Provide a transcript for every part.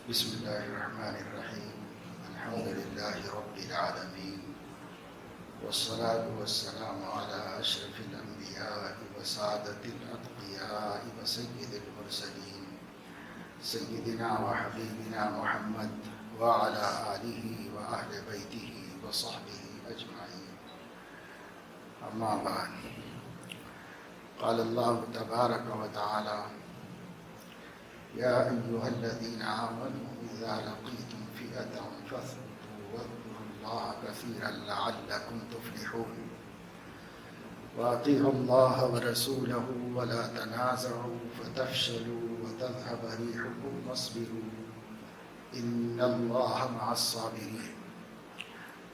بسم الله الرحمن الرحيم. الحمد لله رب العالمين، والصلاة والسلام على أشرف الأنبياء وسعادة الأتقياء وسيد المرسلين سيدنا وحبيبنا محمد وعلى آله وأهل بيته وصحبه أجمعين. أما بعد، قال الله تبارك وتعالى: يا أيها الذين آمنوا إذا لقيتم فئة فاثبتوا واذكروا الله كثيرا لعلكم تفلحون وأطيعوا الله ورسوله ولا تنازعوا فتفشلوا وتذهب ريحكم واصبروا إن الله مع الصابرين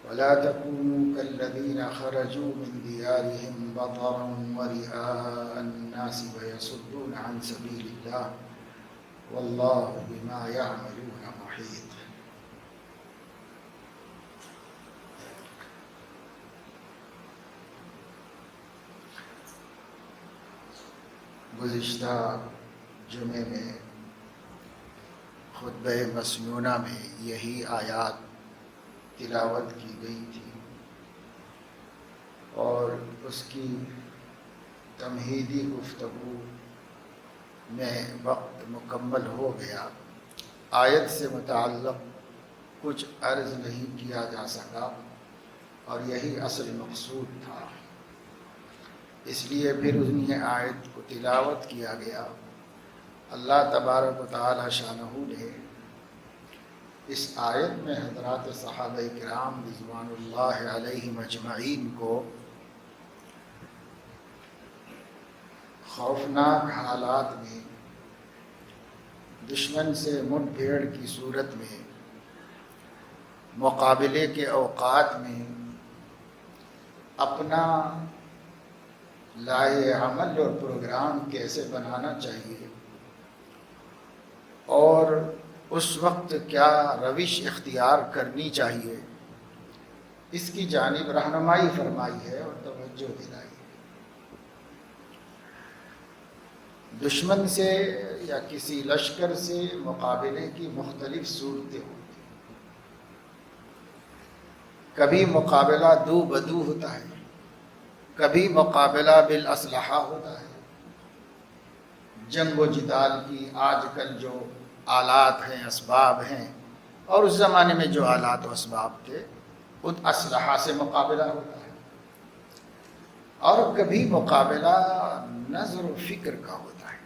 ولا تكونوا كالذين خرجوا من ديارهم بطرا ورئاء الناس ويصدون عن سبيل الله واللہ بما یعملون محیط۔ گزشتہ جمعے میں خطبہ مسنونہ میں یہی آیات تلاوت کی گئی تھی اور اس کی تمہیدی گفتگو میں وقت مکمل ہو گیا۔ آیت سے متعلق کچھ عرض نہیں کیا جا سکا اور یہی اصل مقصود تھا، اس لیے پھر انہیں آیت کو تلاوت کیا گیا۔ اللہ تبارک و تعالی شانہ نے اس آیت میں حضرات صحابہ کرام رضوان اللہ علیہم اجمعین کو خوفناک حالات میں دشمن سے منہ پھیڑ کی صورت میں مقابلے کے اوقات میں اپنا لائحہ عمل اور پروگرام کیسے بنانا چاہیے اور اس وقت کیا روش اختیار کرنی چاہیے، اس کی جانب رہنمائی فرمائی ہے اور توجہ دلائی۔ دشمن سے یا کسی لشکر سے مقابلے کی مختلف صورتیں ہوتی ہیں۔ کبھی مقابلہ دو بدو ہوتا ہے، کبھی مقابلہ بالاسلحہ ہوتا ہے۔ جنگ و جدال کی آج کل جو آلات ہیں، اسباب ہیں، اور اس زمانے میں جو آلات و اسباب تھے ان اسلحہ سے مقابلہ ہوتا ہے، اور کبھی مقابلہ نظر و فکر کا ہوتا ہے۔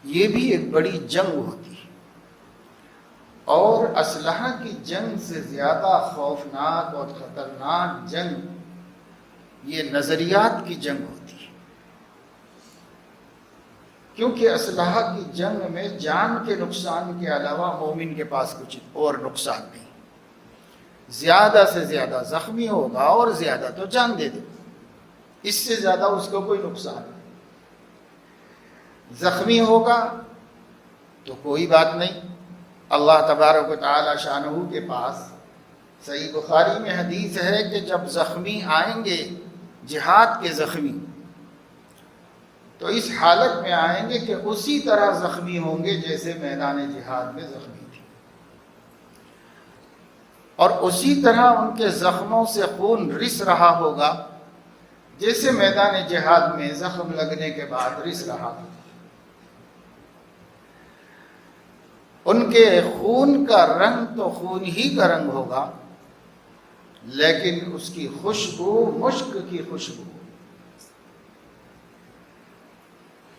یہ بھی ایک بڑی جنگ ہوتی ہے، اور اسلحہ کی جنگ سے زیادہ خوفناک اور خطرناک جنگ یہ نظریات کی جنگ ہوتی ہے، کیونکہ اسلحہ کی جنگ میں جان کے نقصان کے علاوہ مومن کے پاس کچھ اور نقصان نہیں۔ زیادہ سے زیادہ زخمی ہوگا اور زیادہ تو جان دے دے، اس سے زیادہ اس کو کوئی نقصان نہیں۔ زخمی ہوگا تو کوئی بات نہیں، اللہ تبارک و تعالی شانہ کے پاس صحیح بخاری میں حدیث ہے کہ جب زخمی آئیں گے جہاد کے زخمی، تو اس حالت میں آئیں گے کہ اسی طرح زخمی ہوں گے جیسے میدان جہاد میں زخمی تھے، اور اسی طرح ان کے زخموں سے خون رس رہا ہوگا جیسے میدان جہاد میں زخم لگنے کے بعد رس رہا تھا۔ ان کے خون کا رنگ تو خون ہی کا رنگ ہوگا، لیکن اس کی خوشبو مشک کی خوشبو۔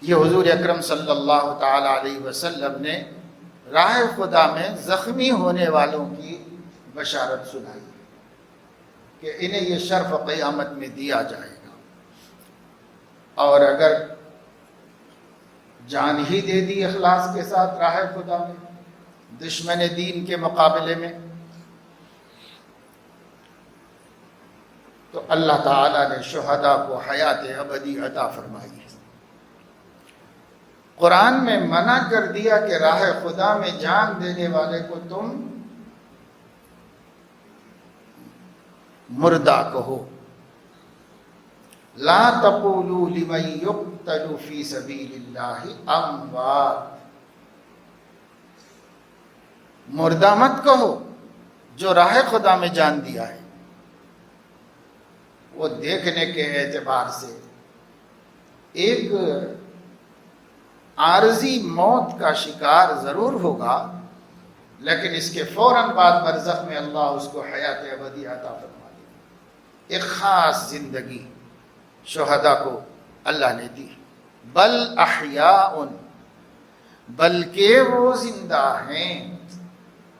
یہ حضور اکرم صلی اللہ تعالی علیہ وسلم نے راہ خدا میں زخمی ہونے والوں کی بشارت سنائی کہ انہیں یہ شرف قیامت میں دیا جائے گا، اور اگر جان ہی دے دی اخلاص کے ساتھ راہ خدا میں دشمن دین کے مقابلے میں، تو اللہ تعالیٰ نے شہداء کو حیات ابدی عطا فرمائی ہے۔ قرآن میں منع کر دیا کہ راہ خدا میں جان دینے والے کو تم مردہ کہو، لا تقولوا لمن يقتل في سبيل الله اموات، مردہ مت کہو جو راہ خدا میں جان دیا ہے۔ وہ دیکھنے کے اعتبار سے ایک عارضی موت کا شکار ضرور ہوگا، لیکن اس کے فوراً بعد برزخ میں اللہ اس کو حیات ابدی عطا فرما دے گا۔ ایک خاص زندگی شہداء کو اللہ نے دی۔ بل احیاء، بلکہ وہ زندہ ہیں،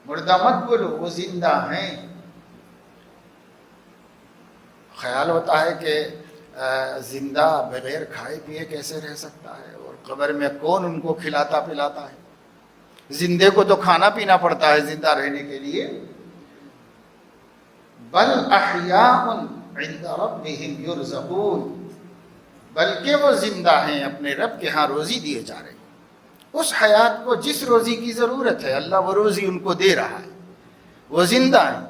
مردہ مت بولو، وہ زندہ ہیں۔ خیال ہوتا ہے کہ زندہ بغیر کھائے پیے کیسے رہ سکتا ہے، اور قبر میں کون ان کو کھلاتا پلاتا ہے؟ زندے کو تو کھانا پینا پڑتا ہے زندہ رہنے کے لیے۔ بل احیاء عند ربهم یرزقون، بلکہ وہ زندہ ہیں، اپنے رب کے ہاں روزی دیے جا رہے ہیں۔ اس حیات کو جس روزی کی ضرورت ہے اللہ وہ روزی ان کو دے رہا ہے، وہ زندہ ہیں۔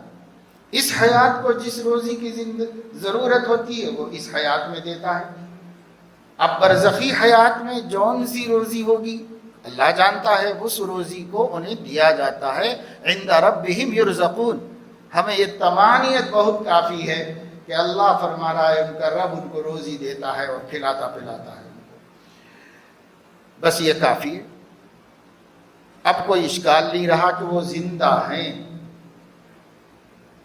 اس حیات کو جس روزی کی ضرورت ہوتی ہے وہ اس حیات میں دیتا ہے۔ اب برزخی حیات میں جون سی روزی ہوگی اللہ جانتا ہے، اس روزی کو انہیں دیا جاتا ہے۔ عند ربهم یرزقون، ہمیں یہ تمانیت بہت کافی ہے کہ اللہ فرما رہا ہے ان کا رب ان کو روزی دیتا ہے اور کھلاتا پلاتا ہے، بس یہ کافی ہے۔ اب کوئی اشکال نہیں رہا کہ وہ زندہ ہیں،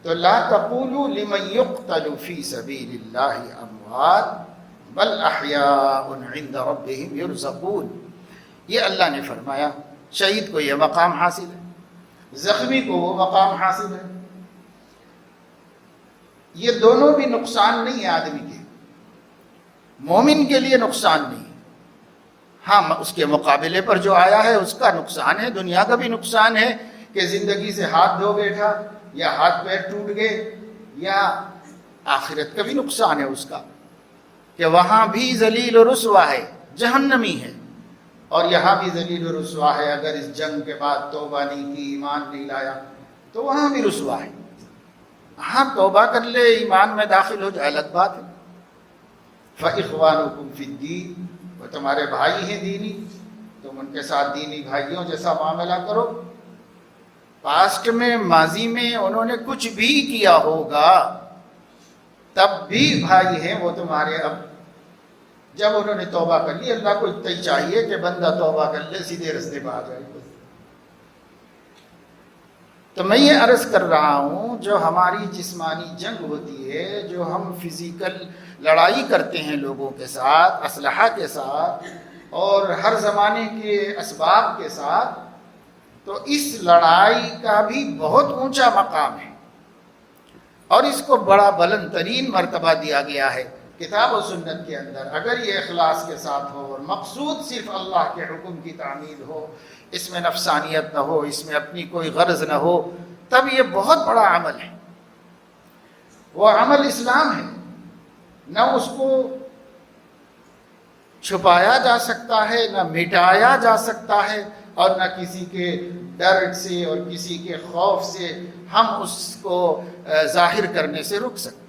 تو لا تقولوا لمن يقتل في سبيل الله اموات بل احیاء عند ربهم یرزقون۔ یہ اللہ نے فرمایا شہید کو یہ مقام حاصل ہے، زخمی کو وہ مقام حاصل ہے۔ یہ دونوں بھی نقصان نہیں ہے آدمی کے، مومن کے لیے نقصان نہیں، ہاں اس کے مقابلے پر جو آیا ہے اس کا نقصان ہے، دنیا کا بھی نقصان ہے کہ زندگی سے ہاتھ دھو بیٹھا یا ہاتھ پیر ٹوٹ گئے، یا آخرت کا بھی نقصان ہے اس کا کہ وہاں بھی ذلیل و رسوا ہے، جہنمی ہے، اور یہاں بھی ذلیل و رسوا ہے۔ اگر اس جنگ کے بعد توبہ نہیں کی، ایمان نہیں لایا تو وہاں بھی رسوا ہے۔ ہاں توبہ کر لے، ایمان میں داخل ہو جائے الگ بات ہے۔ فَإِخْوَانُكُمْ فِي الدِّينِ، وہ تمہارے بھائی ہیں دینی، تم ان کے ساتھ دینی بھائیوں جیسا معاملہ کرو۔ پاسٹ میں، ماضی میں انہوں نے کچھ بھی کیا ہوگا تب بھی بھائی ہیں وہ تمہارے۔ اب جب انہوں نے توبہ کر لی، اللہ کو اتنا ہی چاہیے کہ بندہ توبہ کر لے، سیدھے رستے پہ آ جائے۔ تو میں یہ عرض کر رہا ہوں جو ہماری جسمانی جنگ ہوتی ہے، جو ہم فزیکل لڑائی کرتے ہیں لوگوں کے ساتھ، اسلحہ کے ساتھ اور ہر زمانے کے اسباب کے ساتھ، تو اس لڑائی کا بھی بہت اونچا مقام ہے اور اس کو بڑا بلند ترین مرتبہ دیا گیا ہے کتاب و سنت کے اندر۔ اگر یہ اخلاص کے ساتھ ہو اور مقصود صرف اللہ کے حکم کی تعمیل ہو، اس میں نفسانیت نہ ہو، اس میں اپنی کوئی غرض نہ ہو، تب یہ بہت بڑا عمل ہے۔ وہ عمل اسلام ہے، نہ اس کو چھپایا جا سکتا ہے، نہ مٹایا جا سکتا ہے، اور نہ کسی کے ڈر سے اور کسی کے خوف سے ہم اس کو ظاہر کرنے سے رک سکتے۔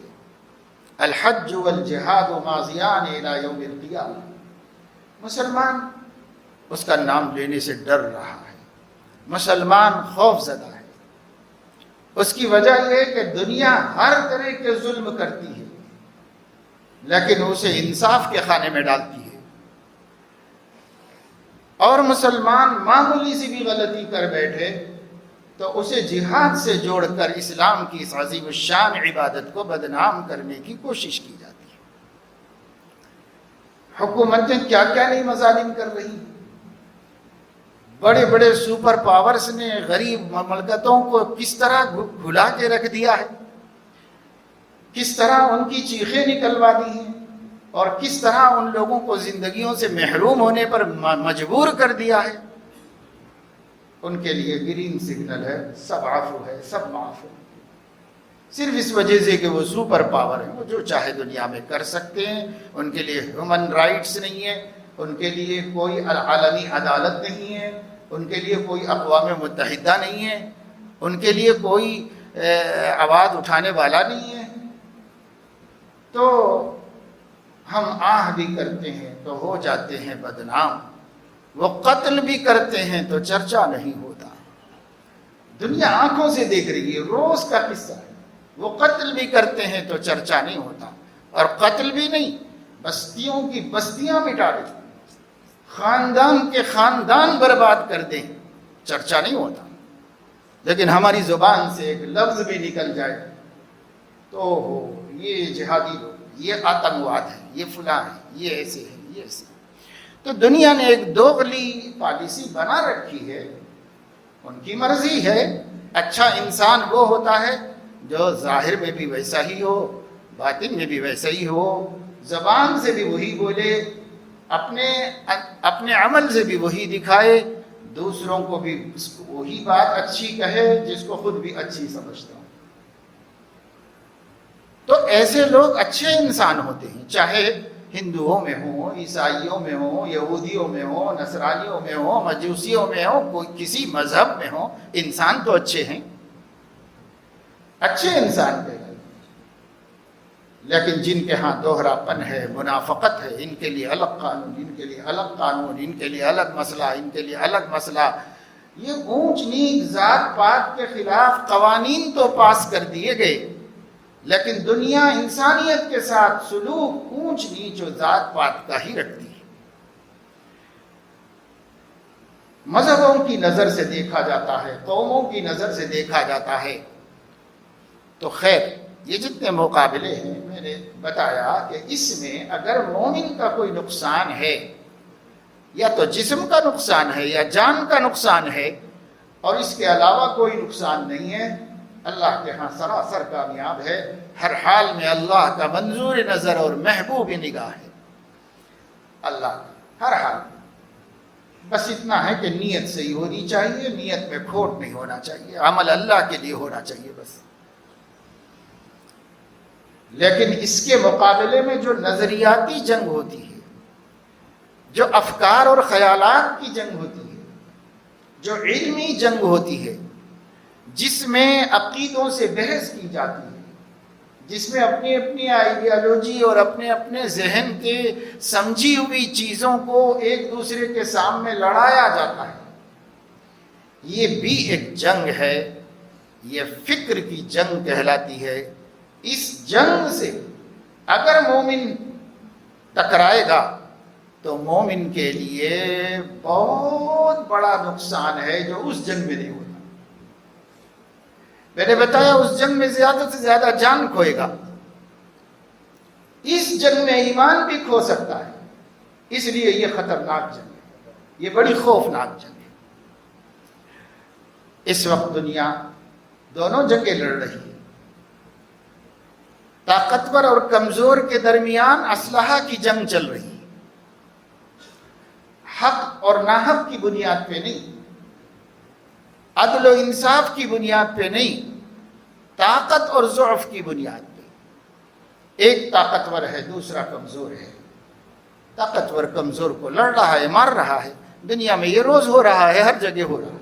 الحج والجہاد ماضیان الی یوم القیامہ، مسلمان اس کا نام لینے سے ڈر رہا ہے، مسلمان خوف زدہ ہے۔ اس کی وجہ یہ ہے کہ دنیا ہر طرح کے ظلم کرتی ہے لیکن اسے انصاف کے خانے میں ڈالتی ہے، اور مسلمان معمولی سی بھی غلطی کر بیٹھے تو اسے جہاد سے جوڑ کر اسلام کی اس عظیم الشان عبادت کو بدنام کرنے کی کوشش کی جاتی ہے۔ حکومتیں کیا کیا نہیں مظالم کر رہی، بڑے بڑے سپر پاورز نے غریب مملکتوں کو کس طرح بھلا کے رکھ دیا ہے، کس طرح ان کی چیخیں نکلوا دی ہیں، اور کس طرح ان لوگوں کو زندگیوں سے محروم ہونے پر مجبور کر دیا ہے۔ ان کے لیے گرین سگنل ہے، سب عفو ہے، سب معاف ہے، صرف اس وجہ سے کہ وہ سپر پاور ہیں، وہ جو چاہے دنیا میں کر سکتے ہیں۔ ان کے لیے ہیومن رائٹس نہیں ہے، ان کے لیے کوئی عالمی عدالت نہیں ہے، ان کے لیے کوئی اقوام متحدہ نہیں ہے، ان کے لیے کوئی آواز اٹھانے والا نہیں ہے۔ تو ہم آہ بھی کرتے ہیں تو ہو جاتے ہیں بدنام، وہ قتل بھی کرتے ہیں تو چرچا نہیں ہوتا۔ دنیا آنکھوں سے دیکھ رہی ہے، روز کا قصہ ہے۔ وہ قتل بھی کرتے ہیں تو چرچا نہیں ہوتا، اور قتل بھی نہیں، بستیوں کی بستیاں مٹا دیتے، خاندان کے خاندان برباد کر دیں، چرچا نہیں ہوتا۔ لیکن ہماری زبان سے ایک لفظ بھی نکل جائے تو یہ جہادی لوگ، یہ آتنکواد ہے، یہ فلاں ہے، یہ ایسے ہے، یہ ایسے ہے۔ تو دنیا نے ایک دوغلی پالیسی بنا رکھی ہے، ان کی مرضی ہے۔ اچھا انسان وہ ہوتا ہے جو ظاہر میں بھی ویسا ہی ہو، باطن میں بھی ویسا ہی ہو، زبان سے بھی وہی بولے، اپنے عمل سے بھی وہی دکھائے، دوسروں کو بھی وہی بات اچھی کہے جس کو خود بھی اچھی سمجھتا ہوں۔ تو ایسے لوگ اچھے انسان ہوتے ہیں، چاہے ہندوؤں میں ہوں، عیسائیوں میں ہوں، یہودیوں میں ہوں، نصرانیوں میں ہوں، مجوسیوں میں ہوں، کوئی کسی مذہب میں ہوں، انسان تو اچھے ہیں، اچھے انسان کہلائے۔ لیکن جن کے ہاں دوہرا پن ہے، منافقت ہے، ان کے لیے الگ قانون، ان کے لیے الگ قانون، ان کے لیے الگ مسئلہ، ان کے لیے الگ مسئلہ۔ یہ اونچ نیچ، ذات پات کے خلاف قوانین تو پاس کر دیے گئے، لیکن دنیا انسانیت کے ساتھ سلوک اونچ نیچ و ذات پات کا ہی رکھتی ہے۔ مذہبوں کی نظر سے دیکھا جاتا ہے، قوموں کی نظر سے دیکھا جاتا ہے۔ تو خیر، یہ جتنے مقابلے ہیں میں نے بتایا کہ اس میں اگر مومن کا کوئی نقصان ہے، یا تو جسم کا نقصان ہے یا جان کا نقصان ہے، اور اس کے علاوہ کوئی نقصان نہیں ہے، اللہ کے ہاں سراسر کامیاب ہے۔ ہر حال میں اللہ کا منظور نظر اور محبوب نگاہ ہے، اللہ ہر حال میں۔ بس اتنا ہے کہ نیت صحیح ہونی چاہیے، نیت میں کھوٹ نہیں ہونا چاہیے، عمل اللہ کے لیے ہونا چاہیے بس۔ لیکن اس کے مقابلے میں جو نظریاتی جنگ ہوتی ہے، جو افکار اور خیالات کی جنگ ہوتی ہے، جو علمی جنگ ہوتی ہے، جس میں عقیدوں سے بحث کی جاتی ہے، جس میں اپنی اپنی آئیڈیالوجی اور اپنے اپنے ذہن کے سمجھی ہوئی چیزوں کو ایک دوسرے کے سامنے لڑایا جاتا ہے، یہ بھی ایک جنگ ہے، یہ فکر کی جنگ کہلاتی ہے۔ اس جنگ سے اگر مومن ٹکرائے گا تو مومن کے لیے بہت بڑا نقصان ہے جو اس جنگ میں نہیں ہوتا۔ میں نے بتایا اس جنگ میں زیادہ سے زیادہ جان کھوئے گا، اس جنگ میں ایمان بھی کھو سکتا ہے، اس لیے یہ خطرناک جنگ ہے، یہ بڑی خوفناک جنگ ہے۔ اس وقت دنیا دونوں جنگیں لڑ رہی ہے، طاقتور اور کمزور کے درمیان اسلحہ کی جنگ چل رہی ہے، حق اور ناحق کی بنیاد پہ نہیں، عدل و انصاف کی بنیاد پہ نہیں، طاقت اور ضعف کی بنیاد پہ۔ ایک طاقتور ہے، دوسرا کمزور ہے، طاقتور کمزور کو لڑ رہا ہے، مار رہا ہے، دنیا میں یہ روز ہو رہا ہے، ہر جگہ ہو رہا ہے۔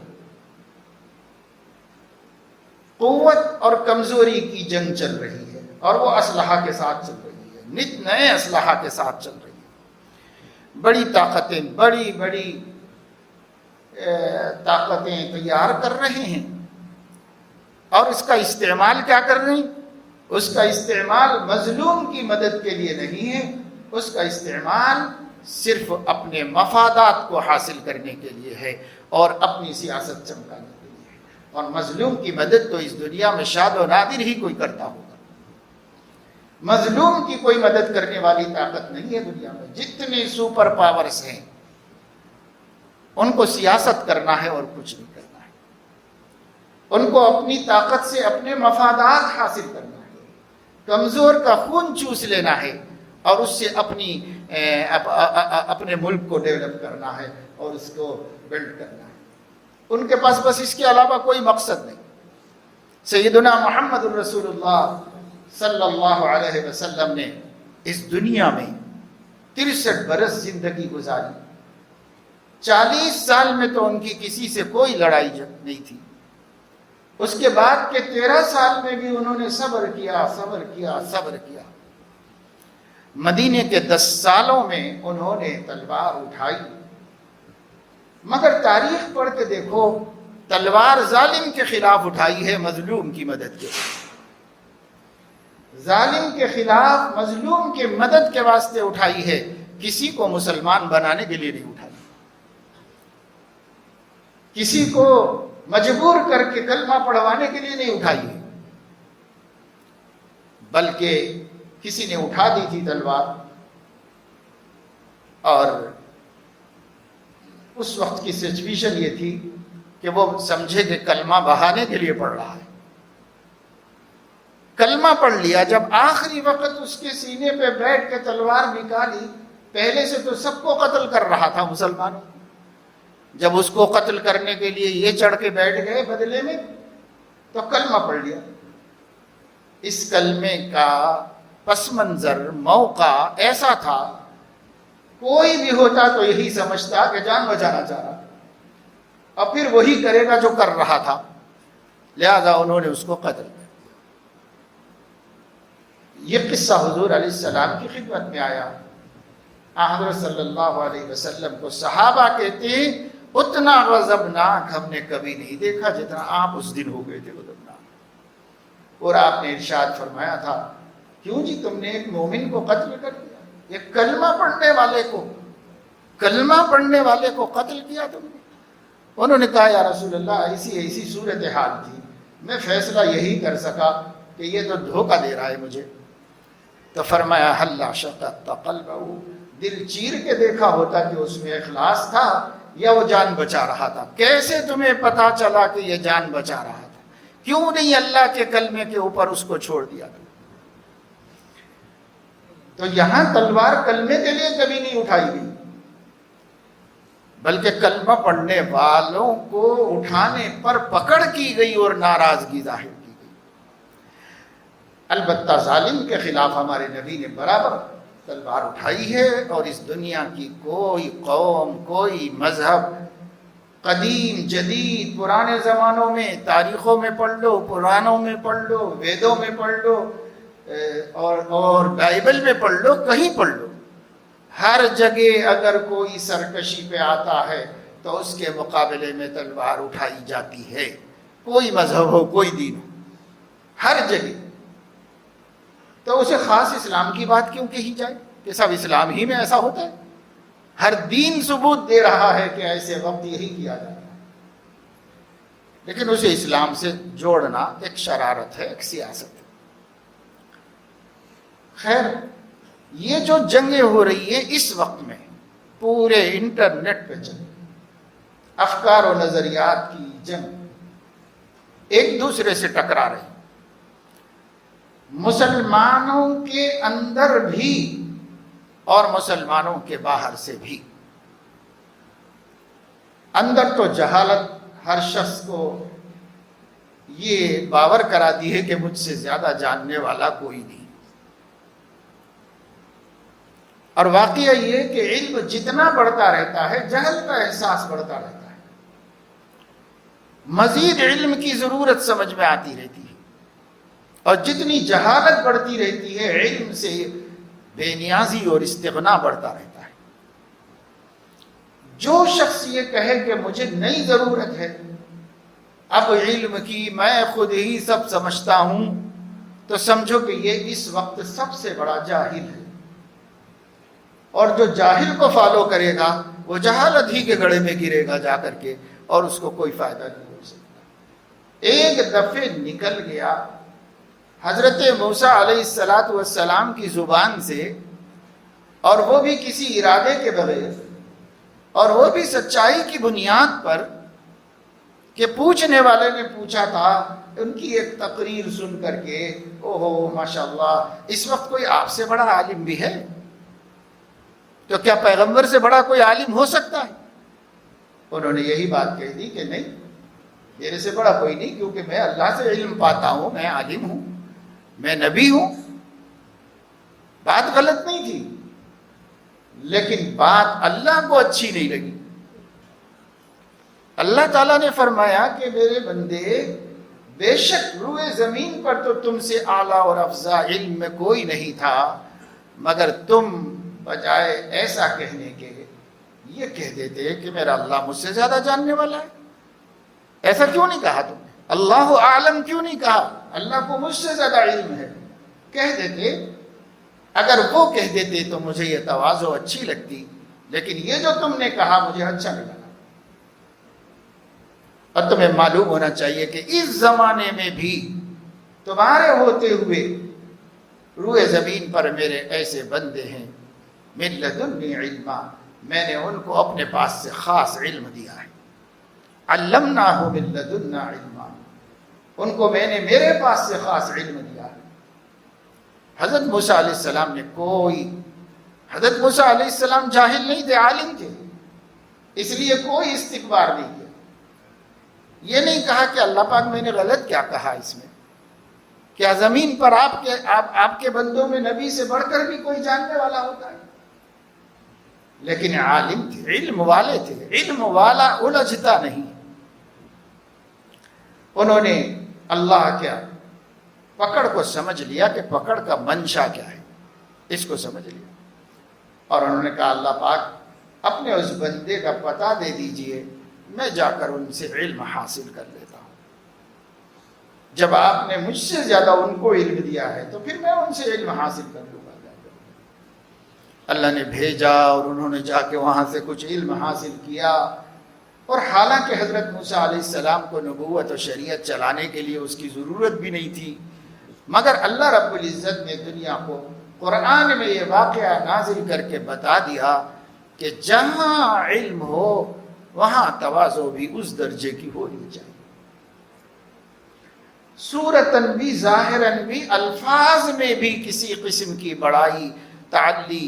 قوت اور کمزوری کی جنگ چل رہی ہے، اور وہ اسلحہ کے ساتھ چل رہی ہے، نت نئے اسلحہ کے ساتھ چل رہی ہے۔ بڑی طاقتیں، بڑی بڑی طاقتیں تیار کر رہے ہیں، اور اس کا استعمال کیا کر رہے ہیں؟ اس کا استعمال مظلوم کی مدد کے لیے نہیں ہے، اس کا استعمال صرف اپنے مفادات کو حاصل کرنے کے لیے ہے، اور اپنی سیاست چمکانے کے لیے ہے۔ اور مظلوم کی مدد تو اس دنیا میں شاد و نادر ہی کوئی کرتا ہوگا، مظلوم کی کوئی مدد کرنے والی طاقت نہیں ہے دنیا میں۔ جتنے سپر پاورز ہیں ان کو سیاست کرنا ہے اور کچھ نہیں کرنا ہے، ان کو اپنی طاقت سے اپنے مفادات حاصل کرنا ہے، کمزور کا خون چوس لینا ہے، اور اس سے اپنے ملک کو ڈیولپ کرنا ہے اور اس کو بلڈ کرنا ہے۔ ان کے پاس بس اس کے علاوہ کوئی مقصد نہیں۔ سیدنا محمد الرسول اللہ صلی اللہ علیہ وسلم نے اس دنیا میں 63 برس زندگی گزاری، 40 سال میں تو ان کی کسی سے کوئی لڑائی نہیں تھی، اس کے بعد کے 13 سال میں بھی انہوں نے صبر کیا، صبر کیا، صبر کیا۔ مدینے کے 10 سالوں میں انہوں نے تلوار اٹھائی، مگر تاریخ پڑھ کے دیکھو تلوار ظالم کے خلاف اٹھائی ہے مظلوم کی مدد کے لیے، ظالم کے خلاف مظلوم کے مدد کے واسطے اٹھائی ہے، کسی کو مسلمان بنانے کے لیے نہیں اٹھائی، کسی کو مجبور کر کے کلمہ پڑھوانے کے لیے نہیں اٹھائی ہے، بلکہ کسی نے اٹھا دی تھی تلوار، اور اس وقت کی سچویشن یہ تھی کہ وہ سمجھے کہ کلمہ بہانے کے لیے پڑھ رہا ہے، کلمہ پڑھ لیا، جب آخری وقت اس کے سینے پہ بیٹھ کے تلوار نکالی، پہلے سے تو سب کو قتل کر رہا تھا مسلمانوں، جب اس کو قتل کرنے کے لیے یہ چڑھ کے بیٹھ گئے بدلے میں، تو کلمہ پڑھ لیا۔ اس کلمے کا پس منظر، موقع ایسا تھا، کوئی بھی ہوتا تو یہی سمجھتا کہ جان بچانا چاہ رہا، اور پھر وہی کرے گا جو کر رہا تھا، لہذا انہوں نے اس کو قتل کیا۔ یہ قصہ حضور علیہ السلام کی خدمت میں آیا، حضرت صلی اللہ علیہ وسلم کو صحابہ کہتے ہیں اتنا غضبناک ہم نے کبھی نہیں دیکھا جتنا آپ اس دن ہو گئے تھے غضبناک، اور آپ نے ارشاد فرمایا تھا کیوں جی تم نے ایک مومن کو قتل کر دیا، ایک کلمہ پڑھنے والے کو قتل کیا تم نے؟ انہوں نے کہا یا رسول اللہ ایسی صورتحال تھی، میں فیصلہ یہی کر سکا کہ یہ تو دھوکہ دے رہا ہے مجھے، تو فرمایا حل شققت قلبہ، دل چیر کے دیکھا ہوتا کہ اس میں اخلاص تھا یا وہ جان بچا رہا تھا، کیسے تمہیں پتا چلا کہ یہ جان بچا رہا تھا، کیوں نہیں اللہ کے کلمے کے اوپر اس کو چھوڑ دیا تھا؟ تو یہاں تلوار کلمے کے لیے کبھی نہیں اٹھائی گئی، بلکہ کلمہ پڑھنے والوں کو اٹھانے پر پکڑ کی گئی اور ناراضگی ظاہر کی گئی۔ البتہ ظالم کے خلاف ہمارے نبی نے برابر تلوار اٹھائی ہے، اور اس دنیا کی کوئی قوم، کوئی مذہب، قدیم جدید، پرانے زمانوں میں تاریخوں میں پڑھ لو، پرانوں میں پڑھ لو، ویدوں میں پڑھ لو، اور بائبل میں پڑھ لو، کہیں پڑھ لو، ہر جگہ اگر کوئی سرکشی پہ آتا ہے تو اس کے مقابلے میں تلوار اٹھائی جاتی ہے، کوئی مذہب ہو، کوئی دین ہو، ہر جگہ۔ تو اسے خاص اسلام کی بات کیوں کہی جائے کہ سب اسلام ہی میں ایسا ہوتا ہے؟ ہر دین ثبوت دے رہا ہے کہ ایسے وقت یہی کیا جاتا ہے، لیکن اسے اسلام سے جوڑنا ایک شرارت ہے، ایک سیاست ہے۔ خیر، یہ جو جنگیں ہو رہی ہیں اس وقت میں پورے انٹرنیٹ پہ چل، افکار و نظریات کی جنگ ایک دوسرے سے ٹکرا رہی، مسلمانوں کے اندر بھی اور مسلمانوں کے باہر سے بھی۔ اندر تو جہالت ہر شخص کو یہ باور کرا دی ہے کہ مجھ سے زیادہ جاننے والا کوئی نہیں، اور واقعہ یہ کہ علم جتنا بڑھتا رہتا ہے جہل کا احساس بڑھتا رہتا ہے، مزید علم کی ضرورت سمجھ میں آتی رہتی ہے، اور جتنی جہالت بڑھتی رہتی ہے علم سے بے نیازی اور استغنا بڑھتا رہتا ہے۔ جو شخص یہ کہے کہ مجھے نئی ضرورت ہے اب علم کی، میں خود ہی سب سمجھتا ہوں، تو سمجھو کہ یہ اس وقت سب سے بڑا جاہل ہے، اور جو جاہل کو فالو کرے گا وہ جہالت ہی کے گڑھے میں گرے گا جا کر کے، اور اس کو کوئی فائدہ نہیں ہو سکتا۔ ایک دفعہ نکل گیا حضرت موسیٰ علیہ السلام کی زبان سے، اور وہ بھی کسی ارادے کے بغیر، اور وہ بھی سچائی کی بنیاد پر کہ پوچھنے والے نے پوچھا تھا، ان کی ایک تقریر سن کر کے اوہو ماشاءاللہ اس وقت کوئی آپ سے بڑا عالم بھی ہے، تو کیا پیغمبر سے بڑا کوئی عالم ہو سکتا ہے؟ انہوں نے یہی بات کہہ دی کہ نہیں، میرے سے بڑا کوئی نہیں، کیونکہ میں اللہ سے علم پاتا ہوں، میں عالم ہوں، میں نبی ہوں۔ بات غلط نہیں تھی، لیکن بات اللہ کو اچھی نہیں لگی۔ اللہ تعالیٰ نے فرمایا کہ میرے بندے، بے شک روئے زمین پر تو تم سے اعلیٰ اور افضل علم میں کوئی نہیں تھا، مگر تم بجائے ایسا کہنے کے یہ کہہ دیتے کہ میرا اللہ مجھ سے زیادہ جاننے والا ہے۔ ایسا کیوں نہیں کہا تم نے؟ اللہ عالم کیوں نہیں کہا؟ اللہ کو مجھ سے زیادہ علم ہے. کہہ دیتے، اگر وہ کہہ دیتے تو مجھے یہ تواضع اچھی لگتی، لیکن یہ جو تم نے کہا مجھے اچھا نہیں لگا. اور تمہیں معلوم ہونا چاہیے کہ اس زمانے میں بھی تمہارے ہوتے ہوئے روئے زمین پر میرے ایسے بندے ہیں، من لدنی علما، میں نے ان کو اپنے پاس سے خاص علم دیا ہے. علمناہ من لدنا علما، ان کو میں نے میرے پاس سے خاص علم دیا ہے. حضرت موسیٰ علیہ السلام نے حضرت موسیٰ علیہ السلام جاہل نہیں تھے، عالم تھے، اس لیے کوئی استکبار نہیں کیا. یہ نہیں کہا کہ اللہ پاک میں نے غلط کیا کہا اس میں، کیا زمین پر آپ کے بندوں میں نبی سے بڑھ کر بھی کوئی جاننے والا ہوتا ہے؟ لیکن عالم تھے، علم والے تھے، علم والا الجھتا نہیں. انہوں نے اللہ کیا پکڑ کو سمجھ لیا کہ پکڑ کا منشا کیا ہے، اس کو سمجھ لیا. اور انہوں نے کہا اللہ پاک اپنے اس بندے کا پتہ دے دیجئے، میں جا کر ان سے علم حاصل کر لیتا ہوں. جب آپ نے مجھ سے زیادہ ان کو علم دیا ہے تو پھر میں ان سے علم حاصل کر لوں گا. اللہ نے بھیجا اور انہوں نے جا کے وہاں سے کچھ علم حاصل کیا. اور حالانکہ حضرت موسیٰ علیہ السلام کو نبوت و شریعت چلانے کے لیے اس کی ضرورت بھی نہیں تھی، مگر اللہ رب العزت نے دنیا کو قرآن میں یہ واقعہ نازل کر کے بتا دیا کہ جہاں علم ہو وہاں تواضع بھی اس درجے کی ہونی چاہیے. صورتاً بھی ظاہراً بھی الفاظ میں بھی کسی قسم کی بڑائی تعلی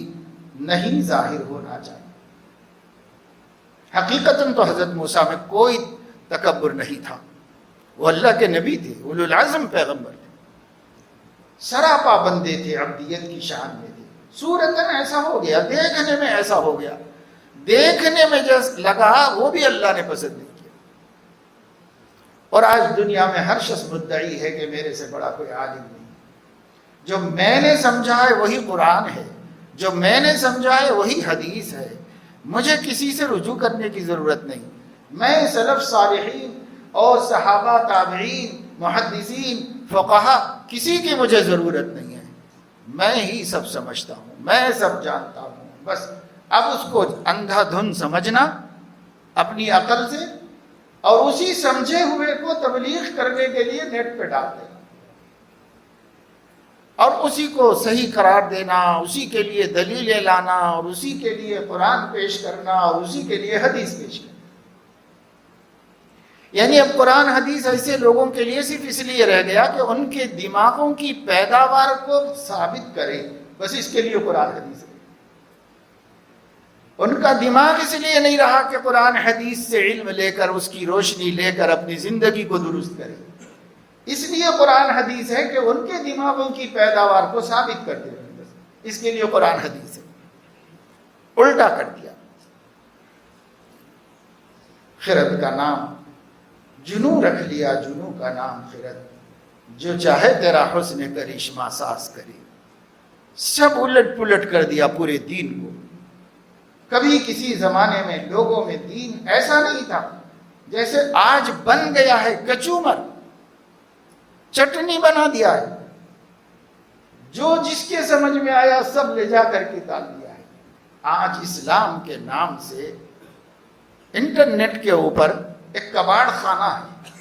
نہیں ظاہر ہونا چاہیے. حقیقتاً تو حضرت موسیٰ میں کوئی تکبر نہیں تھا، وہ اللہ کے نبی تھے، اولو العزم پیغمبر تھے، سراپا بندے تھے، عبدیت کی شان میں تھے. صورتاً ایسا ہو گیا، دیکھنے میں ایسا ہو گیا، دیکھنے میں جس لگا وہ بھی اللہ نے پسند نہیں کیا. اور آج دنیا میں ہر شخص مدعی ہے کہ میرے سے بڑا کوئی عالم نہیں. جو میں نے سمجھا ہے وہی قرآن ہے، جو میں نے سمجھا ہے وہی حدیث ہے، مجھے کسی سے رجوع کرنے کی ضرورت نہیں. میں سلف صالحین اور صحابہ تابعین محدثین فقہا کسی کی مجھے ضرورت نہیں ہے. میں ہی سب سمجھتا ہوں، میں سب جانتا ہوں. بس اب اس کو اندھا دھن سمجھنا اپنی عقل سے، اور اسی سمجھے ہوئے کو تبلیغ کرنے کے لیے نیٹ پہ ڈال دینا اور اسی کو صحیح قرار دینا، اسی کے لیے دلیلیں لانا، اور اسی کے لیے قرآن پیش کرنا، اور اسی کے لیے حدیث پیش کرنا. یعنی اب قرآن حدیث ایسے لوگوں کے لیے صرف اس لیے رہ گیا کہ ان کے دماغوں کی پیداوار کو ثابت کرے، بس اس کے لیے قرآن حدیث ہے. ان کا دماغ اس لیے نہیں رہا کہ قرآن حدیث سے علم لے کر اس کی روشنی لے کر اپنی زندگی کو درست کرے. اس لیے قرآن حدیث ہے کہ ان کے دماغوں کی پیداوار کو ثابت کر دے. اس کے لیے قرآن حدیث ہے. الٹا کر دیا. خرد کا نام جنوں رکھ لیا، جنوں کا نام خرد. جو چاہے تیرا حسن کرشمہ ساز کرے. سب الٹ پلٹ کر دیا پورے دین کو. کبھی کسی زمانے میں لوگوں میں دین ایسا نہیں تھا جیسے آج بن گیا ہے. کچومر چٹنی بنا دیا ہے، جو جس کے سمجھ میں آیا سب لے جا کر کے ڈال دیا ہے. آج اسلام کے نام سے انٹرنیٹ کے اوپر ایک کباڑ خانہ ہے.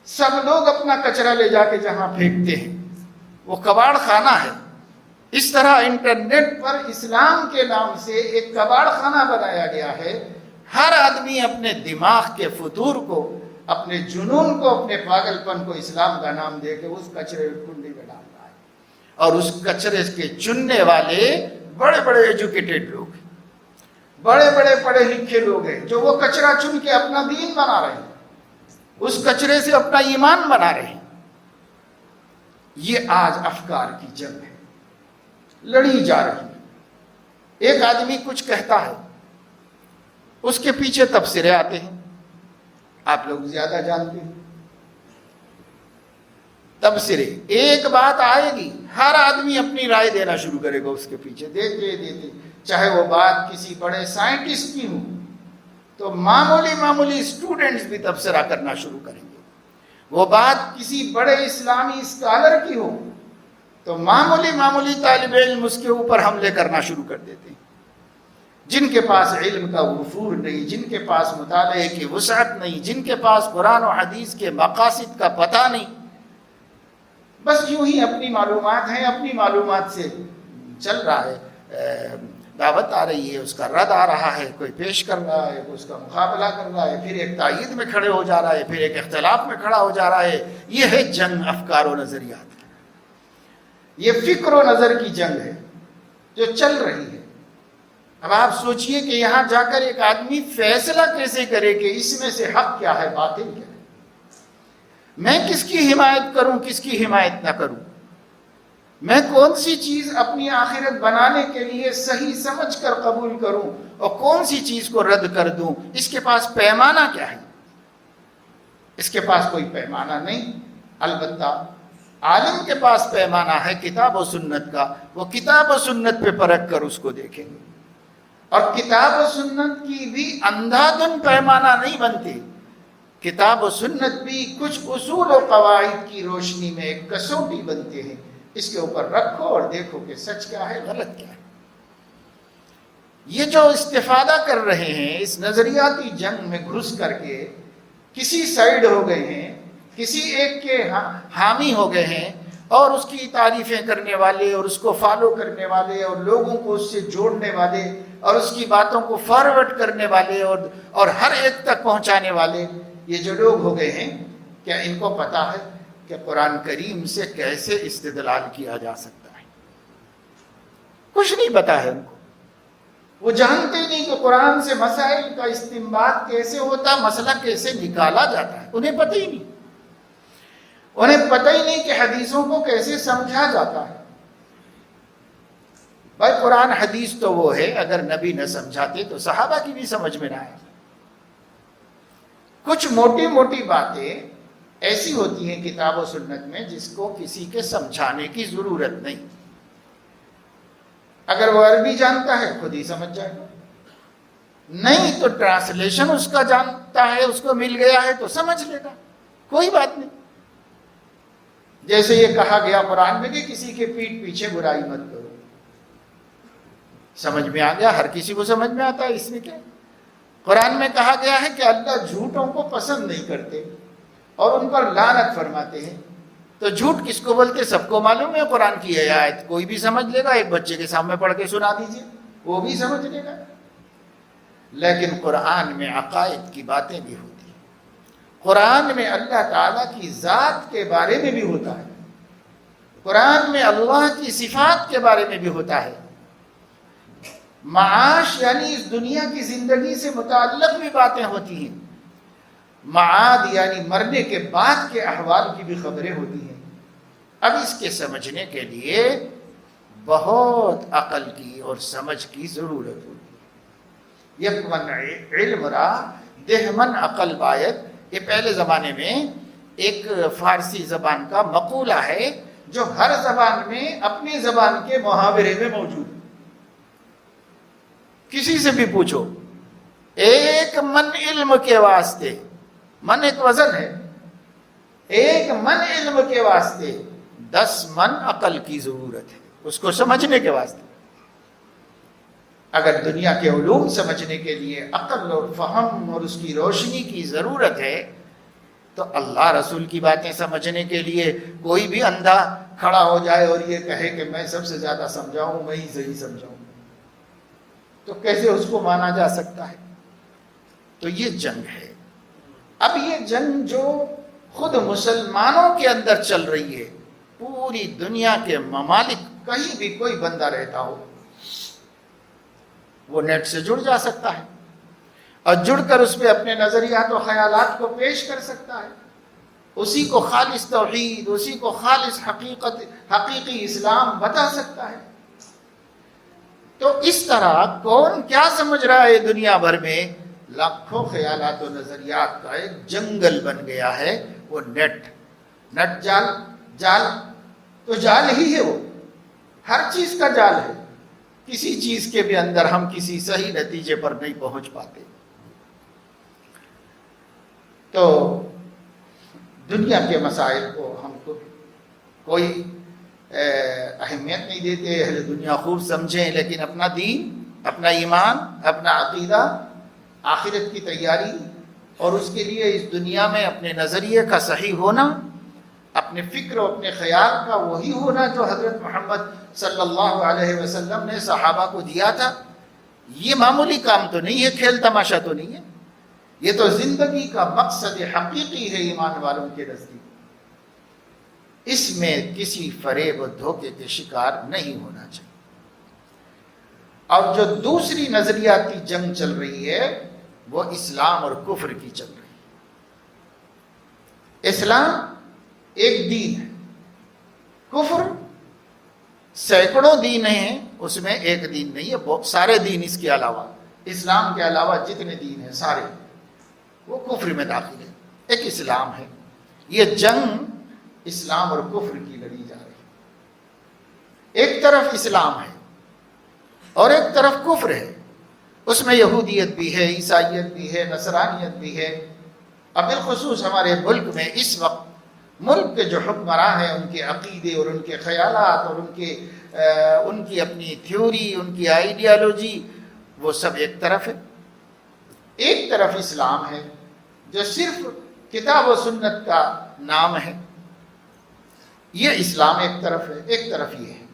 سب لوگ اپنا کچرا لے جا کے جہاں پھینکتے ہیں وہ کباڑ خانہ ہے. اس طرح انٹرنیٹ پر اسلام کے نام سے ایک کباڑ خانہ بنایا گیا ہے. ہر آدمی اپنے دماغ کے فطور کو، اپنے جنون کو، اپنے پاگل پن کو اسلام کا نام دے کے اس کچرے کنڈی میں ڈال رہا ہے. اور اس کچرے کے چننے والے بڑے بڑے ایجوکیٹڈ لوگ ہیں، بڑے بڑے پڑھے لکھے لوگ ہیں، جو وہ کچرا چن کے اپنا دین بنا رہے ہیں، اس کچرے سے اپنا ایمان بنا رہے ہیں. یہ آج افکار کی جنگ ہے، لڑی جا رہی ہے. ایک آدمی کچھ کہتا ہے، اس کے پیچھے تبصرے آتے ہیں. آپ لوگ زیادہ جانتے ہیں تبصرے. ایک بات آئے گی، ہر آدمی اپنی رائے دینا شروع کرے گا اس کے پیچھے، دیتے دیتے، چاہے وہ بات کسی بڑے سائنٹسٹ کی ہو، تو معمولی اسٹوڈنٹس بھی تبصرہ کرنا شروع کریں گے. وہ بات کسی بڑے اسلامی اسکالر کی ہو تو معمولی طالب علم اس کے اوپر حملے کرنا شروع کر دیتے ہیں. جن کے پاس علم کا وفور نہیں، جن کے پاس مطالعے کی وسعت نہیں، جن کے پاس قرآن و حدیث کے مقاصد کا پتہ نہیں، بس یوں ہی اپنی معلومات ہیں، اپنی معلومات سے چل رہا ہے. دعوت آ رہی ہے، اس کا رد آ رہا ہے، کوئی پیش کر رہا ہے، کوئی اس کا مقابلہ کر رہا ہے، پھر ایک تائید میں کھڑے ہو جا رہا ہے، پھر ایک اختلاف میں کھڑا ہو جا رہا ہے. یہ ہے جنگ افکار و نظریات، یہ فکر و نظر کی جنگ ہے جو چل رہی ہے. اب آپ سوچئے کہ یہاں جا کر ایک آدمی فیصلہ کیسے کرے کہ اس میں سے حق کیا ہے، باطل کیا ہے، میں کس کی حمایت کروں، کس کی حمایت نہ کروں، میں کون سی چیز اپنی آخرت بنانے کے لیے صحیح سمجھ کر قبول کروں اور کون سی چیز کو رد کر دوں. اس کے پاس پیمانہ کیا ہے؟ اس کے پاس کوئی پیمانہ نہیں. البتہ عالم کے پاس پیمانہ ہے کتاب و سنت کا. وہ کتاب و سنت پہ پرکھ کر اس کو دیکھیں گے، اور کتاب و سنت کی بھی اندھادھن پیمانہ نہیں بنتی. کتاب و سنت بھی کچھ اصول و قواعد کی روشنی میں ایک کسوٹی بنتے ہیں. اس کے اوپر رکھو اور دیکھو کہ سچ کیا ہے، غلط کیا ہے. یہ جو استفادہ کر رہے ہیں اس نظریاتی جنگ میں گھس کر کے کسی سائیڈ ہو گئے ہیں، کسی ایک کے حامی ہو گئے ہیں، اور اس کی تعریفیں کرنے والے اور اس کو فالو کرنے والے اور لوگوں کو اس سے جوڑنے والے اور اس کی باتوں کو فارورڈ کرنے والے اور ہر ایک تک پہنچانے والے، یہ جو لوگ ہو گئے ہیں، کیا ان کو پتا ہے کہ قرآن کریم سے کیسے استدلال کیا جا سکتا ہے؟ کچھ نہیں پتا ہے ان کو. وہ جانتے نہیں کہ قرآن سے مسائل کا استنباط کیسے ہوتا، مسئلہ کیسے نکالا جاتا ہے. انہیں پتہ ہی نہیں. انہیں پتہ ہی نہیں کہ حدیثوں کو کیسے سمجھا جاتا ہے. بھائی قرآن حدیث تو وہ ہے، اگر نبی نہ سمجھاتے تو صحابہ کی بھی سمجھ میں نہ آئے. کچھ موٹی موٹی باتیں ایسی ہوتی ہیں کتاب و سنت میں جس کو کسی کے سمجھانے کی ضرورت نہیں. اگر وہ عربی جانتا ہے خود ہی سمجھ جائے گا، نہیں تو ٹرانسلیشن اس کا جانتا ہے، اس کو مل گیا ہے تو سمجھ لے گا، کوئی بات نہیں. جیسے یہ کہا گیا قرآن میں کہ کسی کے پیٹھ پیچھے برائی مت کرو، سمجھ میں آ گیا، ہر کسی کو سمجھ میں آتا ہے. اس میں کیا؟ قرآن میں کہا گیا ہے کہ اللہ جھوٹوں کو پسند نہیں کرتے اور ان پر لعنت فرماتے ہیں. تو جھوٹ کس کو بولتے سب کو معلوم ہے. قرآن کی آیت کوئی بھی سمجھ لے گا، ایک بچے کے سامنے پڑھ کے سنا دیجئے وہ بھی سمجھ لے گا. لیکن قرآن میں عقائد کی باتیں بھی ہوتی ہیں. قرآن میں اللہ تعالیٰ کی ذات کے بارے میں بھی ہوتا ہے، قرآن میں اللہ کی صفات کے بارے میں بھی ہوتا ہے. معاش یعنی اس دنیا کی زندگی سے متعلق بھی باتیں ہوتی ہیں. معاد یعنی مرنے کے بعد کے احوال کی بھی خبریں ہوتی ہیں. اب اس کے سمجھنے کے لیے بہت عقل کی اور سمجھ کی ضرورت ہوتی ہے. یکمن علم را دہمن عقل باید، یہ پہلے زمانے میں ایک فارسی زبان کا مقولہ ہے جو ہر زبان میں اپنی زبان کے محاورے میں موجود ہے. کسی سے بھی پوچھو، ایک من علم کے واسطے، من ایک وزن ہے، ایک من علم کے واسطے 10 من عقل کی ضرورت ہے اس کو سمجھنے کے واسطے. اگر دنیا کے علوم سمجھنے کے لیے عقل اور فہم اور اس کی روشنی کی ضرورت ہے تو اللہ رسول کی باتیں سمجھنے کے لیے کوئی بھی اندھا کھڑا ہو جائے اور یہ کہے کہ میں سب سے زیادہ سمجھاؤں، میں ہی صحیح سمجھاؤں، تو کیسے اس کو مانا جا سکتا ہے؟ تو یہ جنگ ہے. اب یہ جنگ جو خود مسلمانوں کے اندر چل رہی ہے، پوری دنیا کے ممالک کہیں بھی کوئی بندہ رہتا ہو وہ نیٹ سے جڑ جا سکتا ہے اور جڑ کر اس پہ اپنے نظریات و خیالات کو پیش کر سکتا ہے. اسی کو خالص توحید، اسی کو خالص حقیقی اسلام بتا سکتا ہے. تو اس طرح کون کیا سمجھ رہا ہے دنیا بھر میں، لاکھوں خیالات و نظریات کا ایک جنگل بن گیا ہے. وہ نیٹ جال تو جال ہی ہے، وہ ہر چیز کا جال ہے. کسی چیز کے بھی اندر ہم کسی صحیح نتیجے پر نہیں پہنچ پاتے. تو دنیا کے مسائل کو ہم کو کوئی اہمیت نہیں دیتے، اہل دنیا خوب سمجھیں، لیکن اپنا دین، اپنا ایمان، اپنا عقیدہ، آخرت کی تیاری اور اس کے لیے اس دنیا میں اپنے نظریے کا صحیح ہونا، اپنے فکر و اپنے خیال کا وہی ہونا جو حضرت محمد صلی اللہ علیہ وسلم نے صحابہ کو دیا تھا، یہ معمولی کام تو نہیں ہے، کھیل تماشا تو نہیں ہے، یہ تو زندگی کا مقصد حقیقی ہے ایمان والوں کے نزدیک۔ اس میں کسی فریب و دھوکے کے شکار نہیں ہونا چاہیے۔ اور جو دوسری نظریاتی جنگ چل رہی ہے وہ اسلام اور کفر کی چل رہی ہے۔ اسلام ایک دین ہے، کفر سینکڑوں دین ہیں، اس میں ایک دین نہیں ہے، بہت سارے دین اس کے علاوہ، اسلام کے علاوہ جتنے دین ہیں سارے وہ کفر میں داخل ہے، ایک اسلام ہے۔ یہ جنگ اسلام اور کفر کی لڑی جا رہی ہے، ایک طرف اسلام ہے اور ایک طرف کفر ہے، اس میں یہودیت بھی ہے، عیسائیت بھی ہے، نصرانیت بھی ہے۔ اب بالخصوص ہمارے ملک میں اس وقت ملک کے جو حکمراں ہیں ان کے عقیدے اور ان کے خیالات اور ان کی اپنی تھیوری، ان کی آئیڈیالوجی، وہ سب ایک طرف ہے۔ ایک طرف اسلام ہے جو صرف کتاب و سنت کا نام ہے، یہ اسلام ایک طرف ہے، ایک طرف یہ ہے۔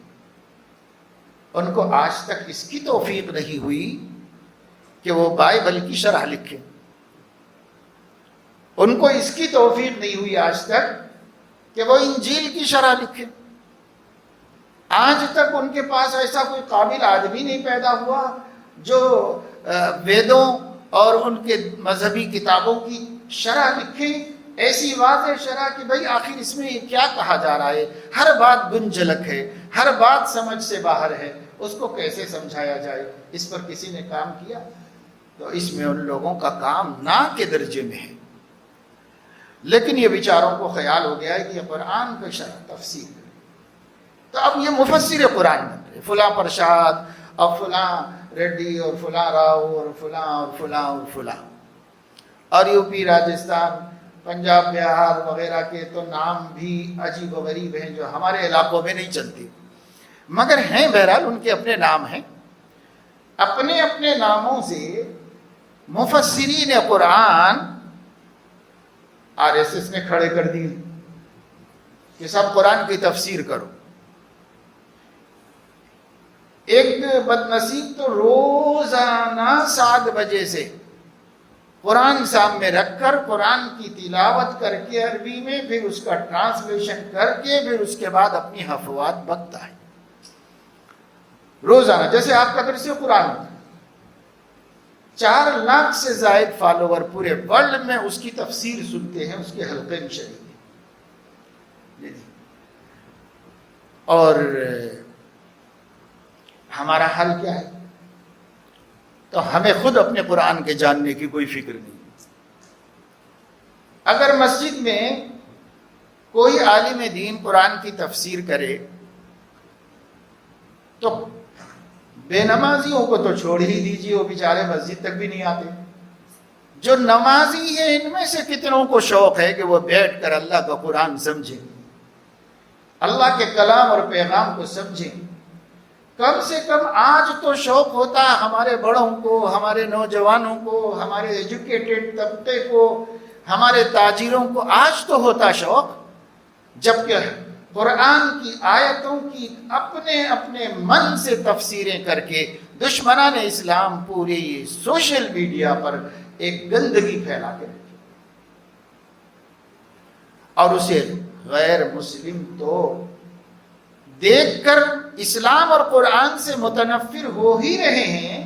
ان کو آج تک اس کی توفیق نہیں ہوئی کہ وہ بائبل کی شرح لکھیں، ان کو اس کی توفیق نہیں ہوئی آج تک کہ وہ انجیل کی شرح لکھیں۔ آج تک ان کے پاس ایسا کوئی قابل آدمی نہیں پیدا ہوا جو ویدوں اور ان کے مذہبی کتابوں کی شرح لکھے، ایسی واضح شرح کہ بھئی آخر اس میں یہ کیا کہا جا رہا ہے، ہر بات گنجلک ہے، ہر بات سمجھ سے باہر ہے، اس کو کیسے سمجھایا جائے، اس پر کسی نے کام کیا؟ تو اس میں ان لوگوں کا کام نہ کے درجے میں ہے۔ لیکن یہ بیچاروں کو خیال ہو گیا ہے کہ یہ قرآن کا شرح تفسیر ہے، تو اب یہ مفسر قرآن بن رہے، فلاں پرشاد اور فلاں ریڈی اور فلاں راؤ اور فلاں اور فلاں اور فلاں، اور یو پی، راجستھان، پنجاب، بہار وغیرہ کے تو نام بھی عجیب و غریب ہیں جو ہمارے علاقوں میں نہیں چلتے، مگر ہیں بہرحال ان کے اپنے نام ہیں۔ اپنے اپنے ناموں سے مفسرین قرآن RSS نے کھڑے کر دیے کہ سب قرآن کی تفسیر کرو۔ ایک بدنصیب تو روزانہ 7 بجے سے قرآن سامنے رکھ کر قرآن کی تلاوت کر کے عربی میں، پھر اس کا ٹرانسلیشن کر کے، پھر اس کے بعد اپنی حفوات بکتا ہے روزانہ، جیسے آپ کا درس قرآن ہوتا ہے۔ 4 لاکھ سے زائد فالوور پورے ورلڈ میں اس کی تفسیر سنتے ہیں، اس کے حلقے میں شریک ہیں۔ اور ہمارا حل کیا ہے؟ تو ہمیں خود اپنے قرآن کے جاننے کی کوئی فکر نہیں۔ اگر مسجد میں کوئی عالم دین قرآن کی تفسیر کرے تو بے نمازیوں کو تو چھوڑ ہی دیجیے، وہ بیچارے مسجد تک بھی نہیں آتے۔ جو نمازی ہیں ان میں سے کتنوں کو شوق ہے کہ وہ بیٹھ کر اللہ کا قرآن سمجھیں، اللہ کے کلام اور پیغام کو سمجھیں؟ کم سے کم آج تو شوق ہوتا ہے ہمارے بڑوں کو، ہمارے نوجوانوں کو، ہمارے ایجوکیٹڈ طبقے کو، ہمارے تاجروں کو، آج تو ہوتا شوق، جبکہ قرآن کی آیتوں کی اپنے اپنے من سے تفسیریں کر کے دشمنان اسلام پورے سوشل میڈیا پر ایک گندگی پھیلا کے رکھی، اور اسے غیر مسلم تو دیکھ کر اسلام اور قرآن سے متنفر ہو ہی رہے ہیں،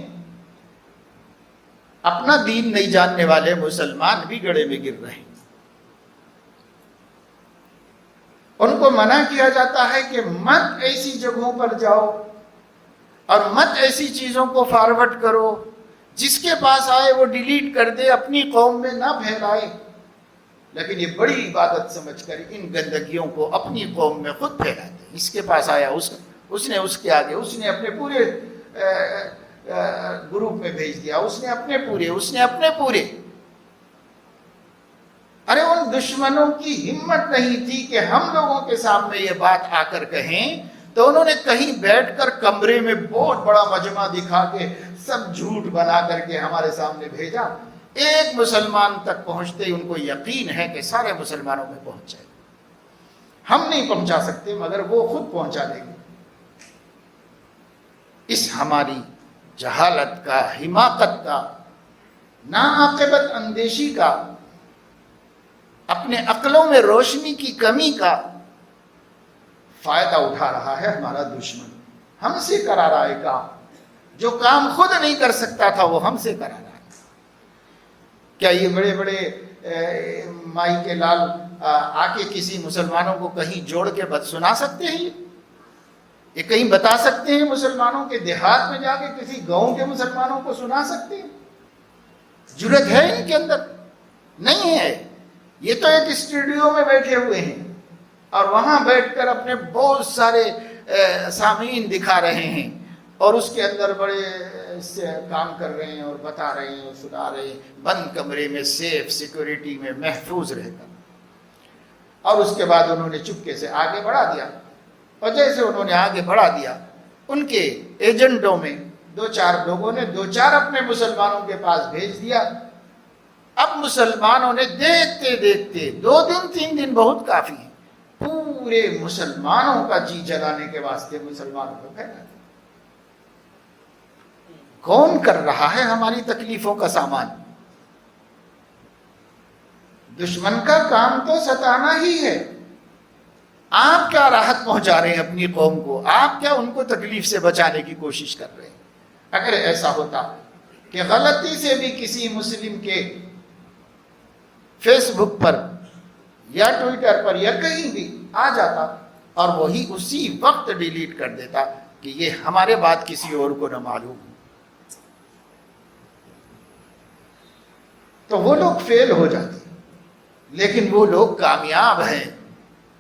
اپنا دین نہیں جاننے والے مسلمان بھی گڑھے میں گر رہے ہیں۔ ان کو منع کیا جاتا ہے کہ مت ایسی جگہوں پر جاؤ اور مت ایسی چیزوں کو فارورڈ کرو، جس کے پاس آئے وہ ڈیلیٹ کر دے، اپنی قوم میں نہ پھیلائے۔ لیکن یہ بڑی عبادت سمجھ کر ان گندگیوں کو اپنی قوم میں خود پھیلاتے ہیں۔ اس کے پاس آیا اس نے اس کے آگے، اس نے اپنے پورے گروپ میں بھیج دیا، اس نے اپنے پورے دشمنوں کی ہمت نہیں تھی کہ ہم لوگوں کے سامنے یہ بات آ کر کہیں، تو انہوں نے کہیں بیٹھ کر کمرے میں بہت بڑا مجمع دکھا کے سب جھوٹ بنا کر کے ہمارے سامنے بھیجا۔ ایک مسلمان تک پہنچتے ہی ان کو یقین ہے کہ سارے مسلمانوں میں پہنچ جائے۔ ہم نہیں پہنچا سکتے مگر وہ خود پہنچا دیں گے۔ اس ہماری جہالت کا، حماقت کا، ناعاقبت اندیشی کا، اپنے عقلوں میں روشنی کی کمی کا فائدہ اٹھا رہا ہے ہمارا دشمن۔ ہم سے کرا رہا ہے کام، جو کام خود نہیں کر سکتا تھا وہ ہم سے کرا رہا ہے۔ کیا یہ بڑے بڑے مائی کے لال آ کے کسی مسلمانوں کو کہیں جوڑ کے سنا سکتے ہیں؟ یہ کہیں بتا سکتے ہیں مسلمانوں کے دیہات میں جا کے کسی گاؤں کے مسلمانوں کو سنا سکتے ہیں؟ جرت ہے ان کے اندر؟ نہیں ہے۔ یہ تو ایک اسٹوڈیو میں بیٹھے ہوئے ہیں اور وہاں بیٹھ کر اپنے بہت سارے سامعین دکھا رہے ہیں اور اس کے اندر بڑے سے کام کر رہے ہیں اور بتا رہے ہیں اور سنا رہے ہیں، بند کمرے میں سیف سیکورٹی میں محفوظ رہ کر۔ اور اس کے بعد انہوں نے چپکے سے آگے بڑھا دیا، اور جیسے انہوں نے آگے بڑھا دیا، ان کے ایجنٹوں میں دو چار لوگوں نے دو چار اپنے مسلمانوں کے پاس بھیج دیا۔ اب مسلمانوں نے دیکھتے دیکھتے 2 دن 3 دن بہت کافی ہیں، پورے مسلمانوں کا جی جلانے کے واسطے مسلمانوں کو پھیلا دیا۔ کون کر رہا ہے ہماری تکلیفوں کا سامان؟ دشمن کا کام تو ستانا ہی ہے۔ آپ کیا راحت پہنچا رہے ہیں اپنی قوم کو؟ آپ کیا ان کو تکلیف سے بچانے کی کوشش کر رہے ہیں؟ اگر ایسا ہوتا کہ غلطی سے بھی کسی مسلم کے فیس بک پر یا ٹویٹر پر یا کہیں بھی آ جاتا اور وہی اسی وقت ڈیلیٹ کر دیتا کہ یہ ہمارے بعد کسی اور کو نہ معلوم، تو وہ لوگ فیل ہو جاتے۔ لیکن وہ لوگ کامیاب ہیں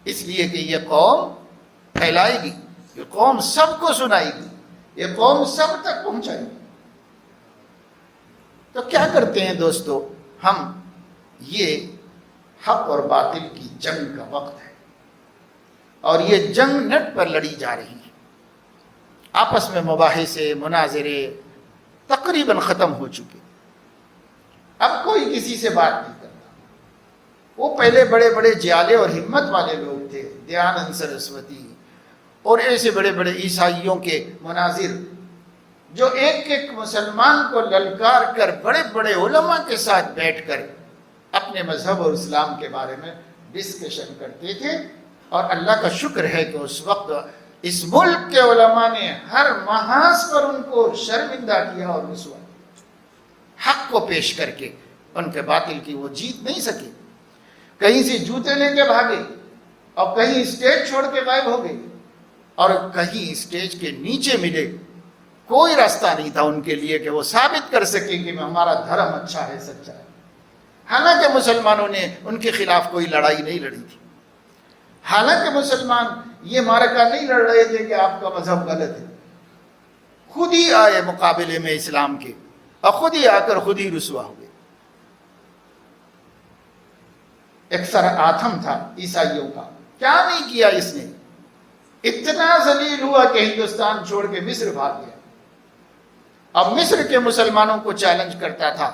اس لیے کہ یہ قوم پھیلائے گی، یہ قوم سب کو سنائے گی، یہ قوم سب تک پہنچائے گی۔ تو کیا کرتے ہیں دوستو؟ ہم یہ حق اور باطل کی جنگ کا وقت ہے اور یہ جنگ نیٹ پر لڑی جا رہی ہے۔ آپس میں مباحثے، مناظرے تقریباً ختم ہو چکے۔ اب کوئی کسی سے بات نہیں کرتا۔ وہ پہلے بڑے بڑے جیالے اور ہمت والے لوگ تھے، دیانند سرسوتی اور ایسے بڑے بڑے عیسائیوں کے مناظر، جو ایک ایک مسلمان کو للکار کر بڑے بڑے علماء کے ساتھ بیٹھ کر اپنے مذہب اور اسلام کے بارے میں ڈسکشن کرتے تھے۔ اور اللہ کا شکر ہے کہ اس وقت اس ملک کے علماء نے ہر محاذ پر ان کو شرمندہ کیا اور رسوا کیا۔ حق کو پیش کر کے ان کے باطل کی وہ جیت نہیں سکے۔ کہیں سے جوتے لے کے بھاگے اور کہیں اسٹیج چھوڑ کے غائب ہو گئے اور کہیں اسٹیج کے نیچے ملے۔ کوئی راستہ نہیں تھا ان کے لیے کہ وہ ثابت کر سکیں کہ ہمارا دھرم اچھا ہے، سچا ہے۔ حالانکہ مسلمانوں نے ان کے خلاف کوئی لڑائی نہیں لڑی تھی، حالانکہ مسلمان یہ معرکہ نہیں لڑ رہے تھے کہ آپ کا مذہب غلط ہے۔ خود ہی آئے مقابلے میں اسلام کے اور خود ہی آ کر خود ہی رسوا ہوئے۔ ایک سر آتھم تھا عیسائیوں کا، کیا نہیں کیا اس نے؟ اتنا ذلیل ہوا کہ ہندوستان چھوڑ کے مصر بھاگ گیا۔ اب مصر کے مسلمانوں کو چیلنج کرتا تھا۔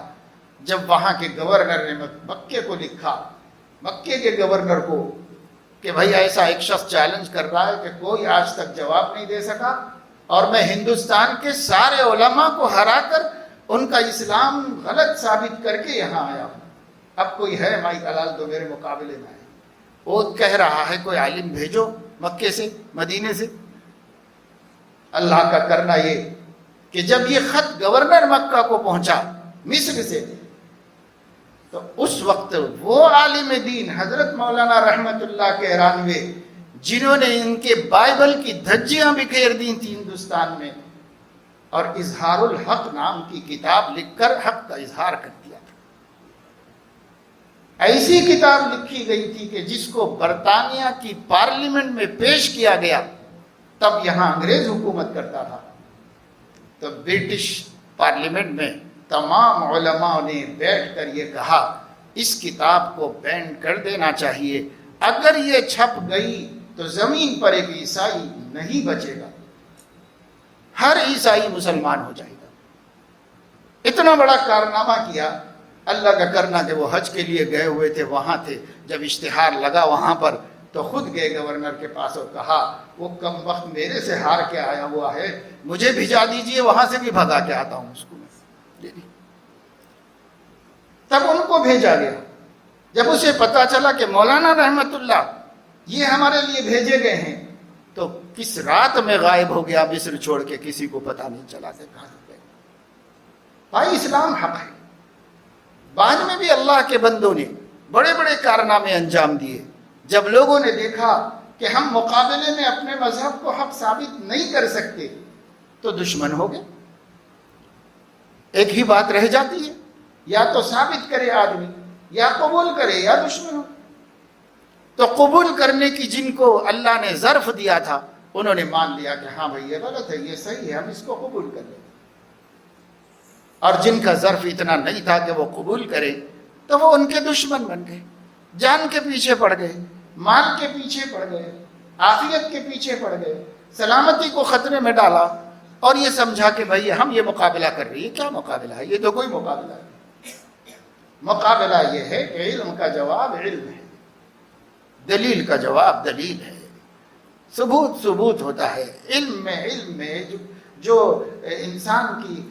جب وہاں کے گورنر نے مکے کو لکھا، مکے کے گورنر کو، کہ بھائی ایسا ایک شخص چیلنج کر رہا ہے کہ کوئی آج تک جواب نہیں دے سکا، اور میں ہندوستان کے سارے علماء کو ہرا کر ان کا اسلام غلط ثابت کر کے یہاں آیا ہوں، اب کوئی ہے مائی کلال تو میرے مقابلے میں ہے۔ وہ کہہ رہا ہے کوئی عالم بھیجو مکے سے، مدینے سے۔ اللہ کا کرنا یہ کہ جب یہ خط گورنر مکہ کو پہنچا مصر سے، تو اس وقت وہ عالم دین حضرت مولانا رحمت اللہ کے رانوے، جنہوں نے ان کے بائبل کی دھجیاں بکھیر دی تھیں ہندوستان میں، اور اظہار الحق نام کی کتاب لکھ کر حق کا اظہار کر دیا تھا۔ ایسی کتاب لکھی گئی تھی کہ جس کو برطانیہ کی پارلیمنٹ میں پیش کیا گیا، تب یہاں انگریز حکومت کرتا تھا، تو برٹش پارلیمنٹ میں تمام علماء نے بیٹھ کر یہ کہا اس کتاب کو بین کر دینا چاہیے. اگر یہ چھپ گئی تو زمین پر ایک عیسائی نہیں بچے گا، ہر عیسائی مسلمان ہو جائے گا. اتنا بڑا کارنامہ کیا. اللہ کا کرنا کہ وہ حج کے لیے گئے ہوئے تھے، وہاں تھے، جب اشتہار لگا وہاں پر تو خود گئے گورنر کے پاس اور کہا وہ کم وقت میرے سے ہار کے آیا ہوا ہے، مجھے بھیجا دیجئے، وہاں سے بھی بھگا کے آتا ہوں اس کو. تب ان کو بھیجا گیا. جب اسے پتا چلا کہ مولانا رحمت اللہ یہ ہمارے لیے بھیجے گئے ہیں تو کس رات میں غائب ہو گیا مصر چھوڑ کے، کسی کو پتا نہیں چلا کہ کہاں گئے. بھائی اسلام حق ہے. بعد میں بھی اللہ کے بندوں نے بڑے بڑے کارنامے انجام دیے. جب لوگوں نے دیکھا کہ ہم مقابلے میں اپنے مذہب کو حق ثابت نہیں کر سکتے تو دشمن ہو گئے. ایک ہی بات رہ جاتی ہے، یا تو ثابت کرے آدمی، یا قبول کرے، یا دشمن ہو. تو قبول کرنے کی جن کو اللہ نے ظرف دیا تھا انہوں نے مان لیا کہ ہاں بھائی یہ غلط ہے، یہ صحیح ہے، ہم اس کو قبول کر لیں. اور جن کا ظرف اتنا نہیں تھا کہ وہ قبول کرے تو وہ ان کے دشمن بن گئے، جان کے پیچھے پڑ گئے، مال کے پیچھے پڑ گئے، عافیت کے پیچھے پڑ گئے، سلامتی کو خطرے میں ڈالا اور یہ سمجھا کہ بھائی ہم یہ مقابلہ کر رہے ہیں. کیا مقابلہ ہے؟ یہ تو کوئی مقابلہ نہیں. مقابلہ یہ ہے کہ علم کا جواب علم ہے، دلیل کا جواب دلیل ہے، ثبوت ہوتا ہے. علم میں جو انسان کی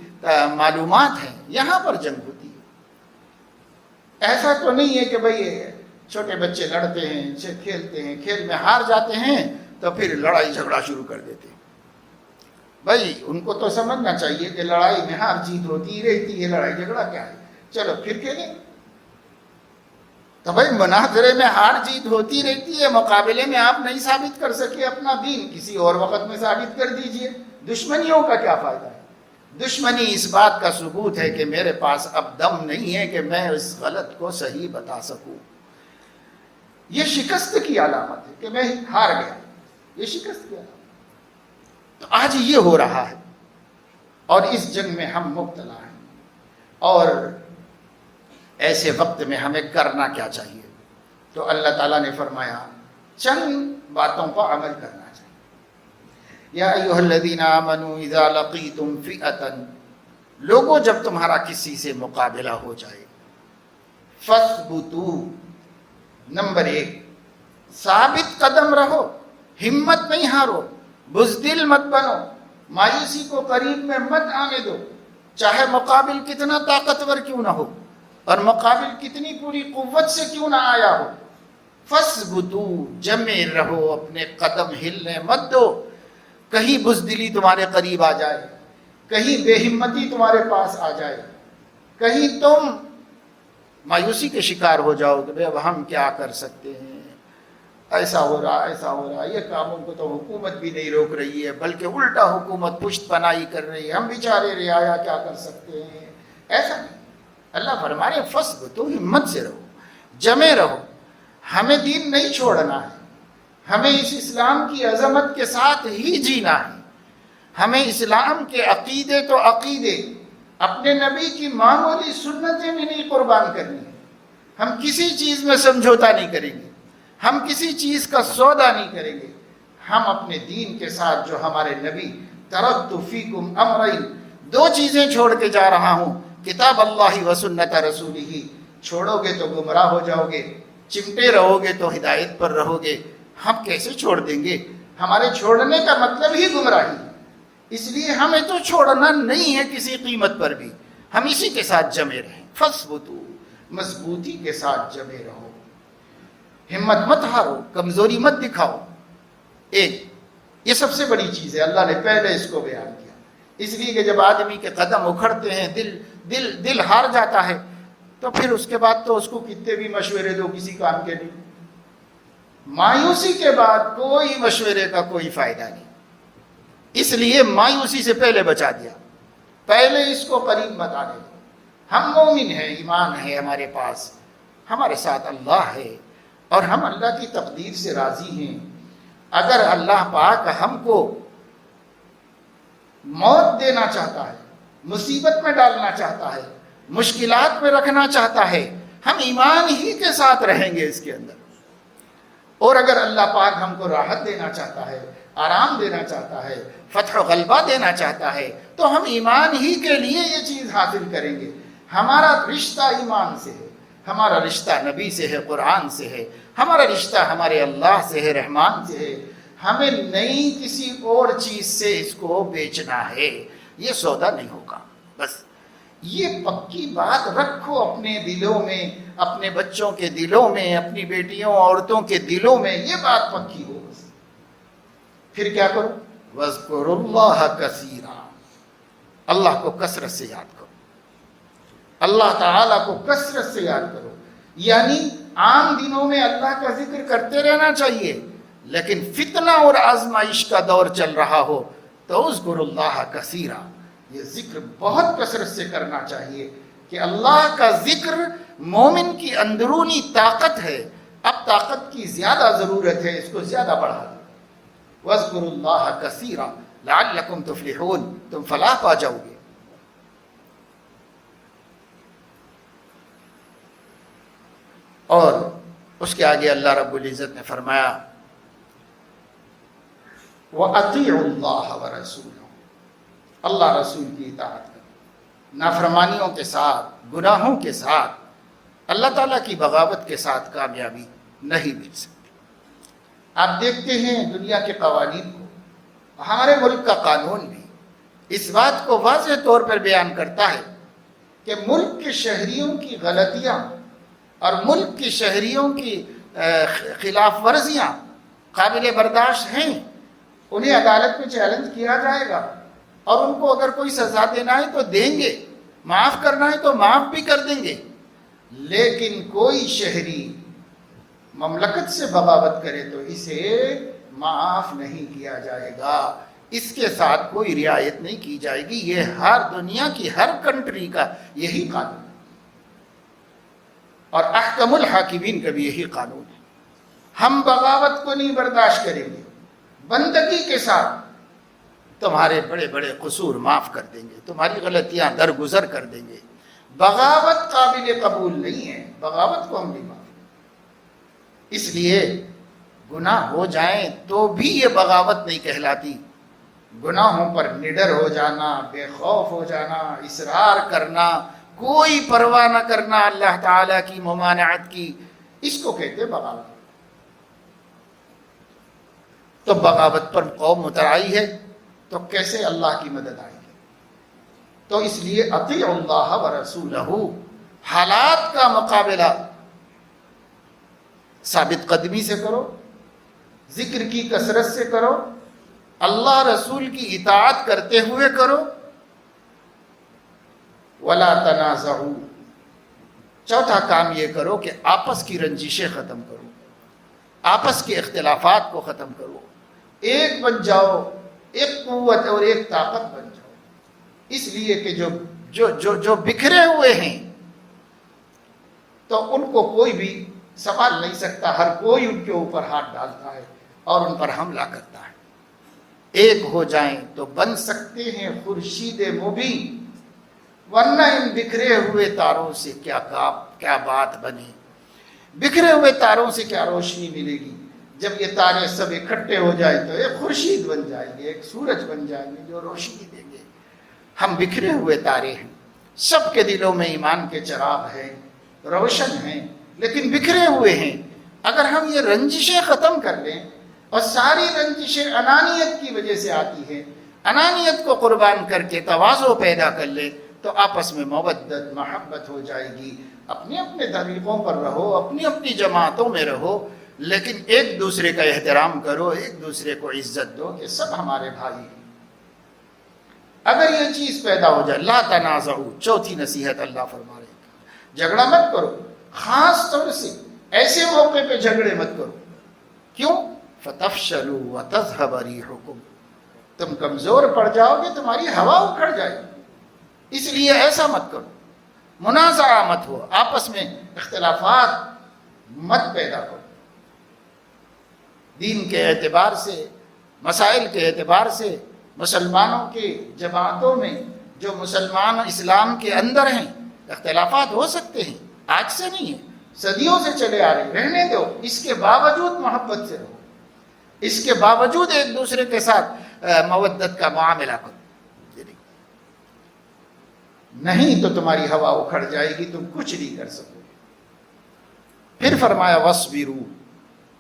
معلومات ہیں یہاں پر جنگ ہوتی ہے. ایسا تو نہیں ہے کہ بھئی چھوٹے بچے لڑتے ہیں، کھیلتے ہیں، کھیل میں ہار جاتے ہیں تو پھر لڑائی جھگڑا شروع کر دیتے ہیں. بھائی ان کو تو سمجھنا چاہیے کہ لڑائی میں ہار جیت ہوتی رہتی ہے، لڑائی جھگڑا کیا ہے، چلو پھر کھیلیں. تو بھائی مناظرے میں ہار جیت ہوتی رہتی ہے، مقابلے میں آپ نہیں ثابت کر سکے اپنا دین، کسی اور وقت میں ثابت کر دیجئے. دشمنیوں کا کیا فائدہ ہے؟ دشمنی اس بات کا ثبوت ہے کہ میرے پاس اب دم نہیں ہے کہ میں اس غلط کو صحیح بتا سکوں. یہ شکست کی علامت ہے کہ میں ہار گیا، یہ شکست کی علامت. تو آج یہ ہو رہا ہے اور اس جنگ میں ہم مبتلا ہیں. اور ایسے وقت میں ہمیں کرنا کیا چاہیے؟ تو اللہ تعالیٰ نے فرمایا چند باتوں پر عمل کرنا چاہیے. یا ایھا الذین آمنوا اذا لقیتم فئۃ، لوگوں جب تمہارا کسی سے مقابلہ ہو جائے، فاثبتوا، نمبر 1 ثابت قدم رہو، ہمت نہیں ہارو، بزدل مت بنو، مایوسی کو قریب میں مت آنے دو، چاہے مقابل کتنا طاقتور کیوں نہ ہو اور مقابل کتنی پوری قوت سے کیوں نہ آیا ہو. فاثبتوا، جمے رہو، اپنے قدم ہلنے مت دو. کہیں بزدلی تمہارے قریب آ جائے، کہیں بے ہمتی تمہارے پاس آ جائے، کہیں تم مایوسی کے شکار ہو جاؤ کہ بھئی اب ہم کیا کر سکتے ہیں، ایسا ہو رہا، یہ کاموں کو تو حکومت بھی نہیں روک رہی ہے بلکہ الٹا حکومت پشت پناہی کر رہی ہے، ہم بیچارے رعایا کیا کر سکتے ہیں. ایسا نہیں. اللہ فرما رہے فاثبتوا، ہمت سے رہو، جمے رہو. ہمیں دین نہیں چھوڑنا ہے، ہمیں اس اسلام کی عظمت کے ساتھ ہی جینا ہے. ہمیں اسلام کے عقیدے تو عقیدے، اپنے نبی کی معمولی سنتیں بھی نہیں قربان کرنی ہے. ہم کسی چیز میں سمجھوتا نہیں کریں گے، ہم کسی چیز کا سودا نہیں کریں گے. ہم اپنے دین کے ساتھ جو ہمارے نبی ترکت فیکم امرین، 2 چیزیں چھوڑ کے جا رہا ہوں، کتاب اللہ و سنت رسولہ. چھوڑو گے تو گمراہ ہو جاؤ گے، چمٹے رہو گے تو ہدایت پر رہو گے. ہم کیسے چھوڑ دیں گے؟ ہمارے چھوڑنے کا مطلب ہی گمراہی. اس لیے ہمیں تو چھوڑنا نہیں ہے کسی قیمت پر بھی، ہم اسی کے ساتھ جمے رہیں. فاثبتوا، مضبوطی کے ساتھ جمے رہو، ہمت مت ہارو، کمزوری مت دکھاؤ. یہ سب سے بڑی چیز ہے. اللہ نے پہلے اس کو بیان کیا، اس لیے کہ جب آدمی کے قدم اکھڑتے ہیں، دل ہار جاتا ہے تو پھر اس کے بعد تو اس کو کتنے بھی مشورے دو کسی کام کے نہیں. مایوسی کے بعد کوئی مشورے کا کوئی فائدہ نہیں. اس لیے مایوسی سے پہلے بچا دیا، پہلے اس کو قریب مت آنے دو. ہم مومن ہیں، ایمان ہے ہمارے پاس، ہمارے ساتھ اللہ ہے اور ہم اللہ کی تقدیر سے راضی ہیں. اگر اللہ پاک ہم کو موت دینا چاہتا ہے، مصیبت میں ڈالنا چاہتا ہے، مشکلات میں رکھنا چاہتا ہے ہم ایمان ہی کے ساتھ رہیں گے اس کے اندر. اور اگر اللہ پاک ہم کو راحت دینا چاہتا ہے، آرام دینا چاہتا ہے، فتح و غلبہ دینا چاہتا ہے، تو ہم ایمان ہی کے لیے یہ چیز حاصل کریں گے. ہمارا رشتہ ایمان سے ہے، ہمارا رشتہ نبی سے ہے، قرآن سے ہے، ہمارا رشتہ ہمارے اللہ سے ہے، رحمان سے ہے. ہمیں نہیں کسی اور چیز سے اس کو بیچنا ہے، یہ سودا نہیں ہوگا. بس یہ پکی بات رکھو اپنے دلوں میں، اپنے بچوں کے دلوں میں، اپنی بیٹیوں عورتوں کے دلوں میں، یہ بات پکی ہو. بس پھر کیا کرو؟ وَاذْكُرُوا اللَّهَ كَثِيرًا، اللہ کو کثرت سے یاد کرو، اللہ تعالیٰ کو کثرت سے یاد کرو. یعنی عام دنوں میں اللہ کا ذکر کرتے رہنا چاہیے، لیکن فتنہ اور آزمائش کا دور چل رہا ہو تو اذکروا اللہ کثیرا، یہ ذکر بہت کثرت سے کرنا چاہیے. کہ اللہ کا ذکر مومن کی اندرونی طاقت ہے. اب طاقت کی زیادہ ضرورت ہے، اس کو زیادہ بڑھا دو. وَاذْكُرُوا اللَّهَ كَثِيرًا لَعَلَّكُمْ تُفْلِحُونَ، تم فلاح پا جاؤ گے. اور اس کے آگے اللہ رب العزت نے فرمایا وَأَطِيعُوا اللَّهَ وَرَسُولَهُ، اللہ رسول کی اطاعت کرو. نافرمانیوں کے ساتھ، گناہوں کے ساتھ، اللہ تعالیٰ کی بغاوت کے ساتھ کامیابی نہیں مل سکتی. آپ دیکھتے ہیں دنیا کے قوانین کو، ہمارے ملک کا قانون بھی اس بات کو واضح طور پر بیان کرتا ہے کہ ملک کے شہریوں کی غلطیاں اور ملک کی شہریوں کی خلاف ورزیاں قابل برداشت ہیں. انہیں عدالت میں چیلنج کیا جائے گا، اور ان کو اگر کوئی سزا دینا ہے تو دیں گے، معاف کرنا ہے تو معاف بھی کر دیں گے. لیکن کوئی شہری مملکت سے بغاوت کرے تو اسے معاف نہیں کیا جائے گا، اس کے ساتھ کوئی رعایت نہیں کی جائے گی. یہ ہر دنیا کی ہر کنٹری کا یہی قانون ہے، اور احکم الحاکمین کا بھی یہی قانون ہے. ہم بغاوت کو نہیں برداشت کریں گے، بندگی کے ساتھ تمہارے بڑے بڑے قصور معاف کر دیں گے، تمہاری غلطیاں درگزر کر دیں گے. بغاوت قابل قبول نہیں ہے، بغاوت کو ہم نہیں معاف. اس لیے گناہ ہو جائیں تو بھی یہ بغاوت نہیں کہلاتی. گناہوں پر نڈر ہو جانا، بے خوف ہو جانا، اصرار کرنا، کوئی پرواہ نہ کرنا اللہ تعالیٰ کی ممانعت کی، اس کو کہتے بغاوت. تو بغاوت پر قوم اترائی ہے تو کیسے اللہ کی مدد آئے گی؟ تو اس لیے اطیعوا اللہ ورسولہ، حالات کا مقابلہ ثابت قدمی سے کرو، ذکر کی کثرت سے کرو، اللہ رسول کی اطاعت کرتے ہوئے کرو. ولا تنازعوا، چوتھا کام یہ کرو کہ آپس کی رنجشیں ختم کرو، آپس کے اختلافات کو ختم کرو، ایک بن جاؤ، ایک قوت اور ایک طاقت بن جاؤ. اس لیے کہ جو بکھرے ہوئے ہیں تو ان کو کوئی بھی سنبھال نہیں سکتا، ہر کوئی ان کے اوپر ہاتھ ڈالتا ہے اور ان پر حملہ کرتا ہے. ایک ہو جائیں تو بن سکتے ہیں خورشید مبین، ورنہ ان بکھرے ہوئے تاروں سے کیا بات بنے، بکھرے ہوئے تاروں سے کیا روشنی ملے گی. جب یہ تارے سب اکٹھے ہو جائیں تو ایک خورشید بن جائیں گے، ایک سورج بن جائیں گے جو روشنی دیں گے. ہم بکھرے ہوئے تارے ہیں، سب کے دلوں میں ایمان کے چراغ ہیں، روشن ہیں، لیکن بکھرے ہوئے ہیں. اگر ہم یہ رنجشیں ختم کر لیں، اور ساری رنجشیں انانیت کی وجہ سے آتی ہیں، انانیت کو قربان کر کے تواضع پیدا کر لیں تو آپس میں مودت محبت ہو جائے گی. اپنے اپنے طریقوں پر رہو، اپنی اپنی جماعتوں میں رہو، لیکن ایک دوسرے کا احترام کرو، ایک دوسرے کو عزت دو کہ سب ہمارے بھائی ہیں. اگر یہ چیز پیدا ہو جائے، لا تنازعوا، چوتھی نصیحت اللہ فرما رہے ہیں، جھگڑا مت کرو. خاص طور سے ایسے موقع پہ جھگڑے مت کرو. کیوں؟ فتفشلوا وتذهب ريحكم، تم کمزور پڑ جاؤ گے، تمہاری ہوا اکھڑ جائے گی. اس لیے ایسا مت کرو، منازعہ مت ہو، آپس میں اختلافات مت پیدا کرو. دین کے اعتبار سے، مسائل کے اعتبار سے مسلمانوں کے جماعتوں میں جو مسلمان اسلام کے اندر ہیں اختلافات ہو سکتے ہیں، آج سے نہیں ہے، صدیوں سے چلے آ رہے، رہنے دو، اس کے باوجود محبت سے رہو، اس کے باوجود ایک دوسرے کے ساتھ مودت کا معاملہ کرو، نہیں تو تمہاری ہوا اکھڑ جائے گی، تم کچھ نہیں کر سکو گے۔ پھر فرمایا وَاصْبِرُوا